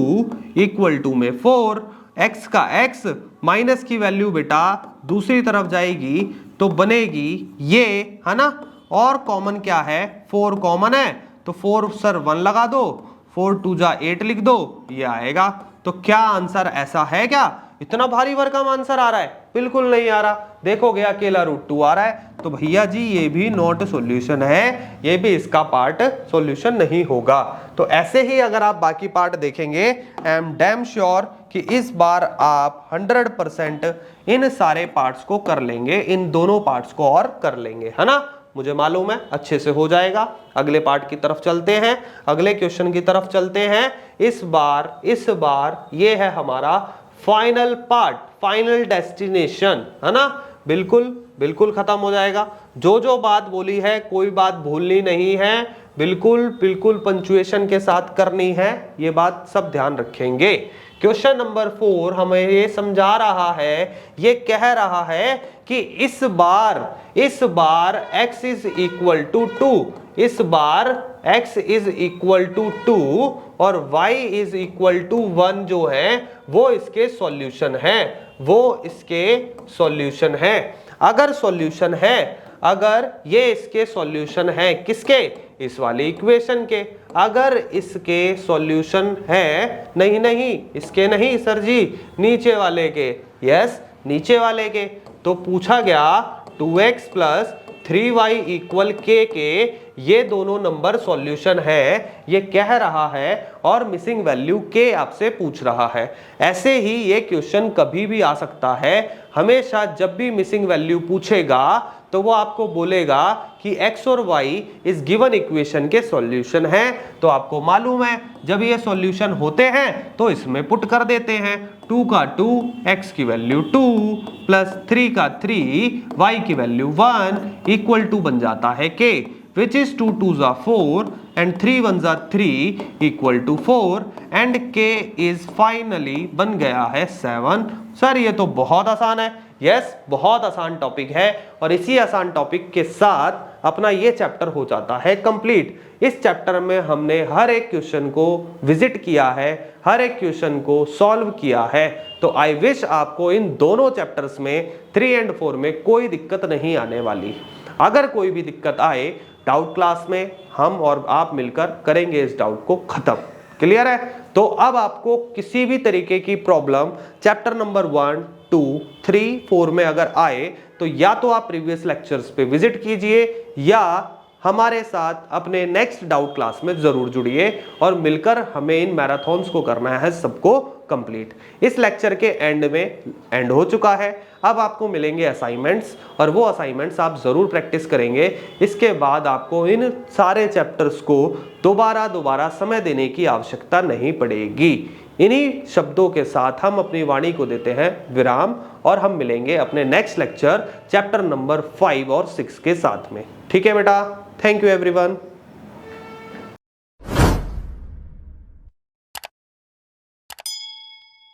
equal to में 4, x का x माइनस की वैल्यू बेटा दूसरी तरफ जाएगी तो बनेगी ये, है ना। और कॉमन क्या है, 4 कॉमन है तो 4 सर 1 लगा दो, 4 2 जा 8 लिख दो, ये आएगा। तो क्या आंसर ऐसा है क्या, इतना भारी भरकम आंसर आ रहा है? बिल्कुल नहीं आ रहा। देखोगे अकेला रूट 2 आ रहा है तो भैया जी ये भी नॉट सॉल्यूशन है, ये भी इसका पार्ट सॉल्यूशन नहीं होगा। तो ऐसे ही अगर आप बाकी पार्ट देखेंगे, आई एम डैम श्योर कि इस बार आप 100% इन सारे पार्ट्स को कर लेंगे, इन दोनों पार्ट्स को और कर लेंगे, है ना। मुझे मालूम है अच्छे से हो जाएगा। अगले पार्ट की तरफ चलते हैं, अगले क्वेश्चन की तरफ चलते हैं। इस बार ये है हमारा फाइनल पार्ट, फाइनल डेस्टिनेशन, है ना। बिल्कुल खत्म हो जाएगा। जो बात बोली है कोई बात भूलनी नहीं है, बिल्कुल पंचुएशन के साथ करनी है, ये बात सब ध्यान रखेंगे। क्वेश्चन नंबर 4 हमें ये समझा रहा है, ये कह रहा है कि इस बार x इज इक्वल टू 2, इस बार x इज इक्वल टू 2 और y इज इक्वल टू 1 जो है वो इसके सॉल्यूशन है, वो इसके सॉल्यूशन है। अगर सॉल्यूशन है, अगर ये इसके सॉल्यूशन है किसके, इस वाली इक्वेशन के, अगर इसके सॉल्यूशन है, नहीं इसके नहीं सर जी, नीचे वाले के, यस नीचे वाले के, तो पूछा गया 2x plus 3y equal k के ये दोनों नंबर सॉल्यूशन है, ये कह रहा है और मिसिंग वैल्यू k आपसे पूछ रहा है। ऐसे ही ये क्वेश्चन कभी भी आ सकता है, हमेशा जब भी मिसिंग वैल्यू पूछेगा तो वो आपको बोलेगा कि x और y इस गिवन इक्वेशन के सॉल्यूशन है। तो आपको मालूम है जब ये सॉल्यूशन होते हैं तो इसमें पुट कर देते हैं, 2 का 2, x की वैल्यू 2 प्लस 3 का 3, y की वैल्यू 1 इक्वल टू बन जाता है k, which is 2 2s are 4 and 3 1s are 3 equal to 4 and k is finally बन गया है 7। सर ये तो बहुत आसान है, यस बहुत आसान टॉपिक है और इसी आसान टॉपिक के साथ अपना ये चैप्टर हो जाता है कंप्लीट। इस चैप्टर में हमने हर एक क्वेश्चन को विजिट किया है, हर एक क्वेश्चन को सॉल्व किया है। तो आई विश आपको इन दोनों चैप्टर्स में 3 एंड 4 में कोई दिक्कत नहीं आने वाली। अगर कोई भी दिक्कत आए डाउट क्लास में हम और आप मिलकर करेंगे इस डाउट को खत्म। क्लियर है? तो अब आपको किसी भी तरीके की प्रॉब्लम चैप्टर नंबर 1 2 3 4 में अगर आए तो या तो आप प्रीवियस लेक्चर्स पे विजिट कीजिए या हमारे साथ अपने नेक्स्ट डाउट क्लास में जरूर जुड़िए और मिलकर हमें इन मैराथन्स को करना है सबको कंप्लीट। इस लेक्चर के एंड में एंड हो चुका है, अब आपको मिलेंगे असाइनमेंट्स और वो असाइनमेंट्स आप जरूर प्रैक्टिस करेंगे। इसके बाद आपको इन सारे चैप्टर्स को दोबारा समय देने की आवश्यकता नहीं पड़ेगी। इन्हीं शब्दों के साथ हम अपनी वाणी को देते हैं विराम और हम मिलेंगे अपने नेक्स्ट लेक्चर चैप्टर नंबर 5 और 6 के साथ में। ठीक है बेटा, थैंक यू एवरीवन।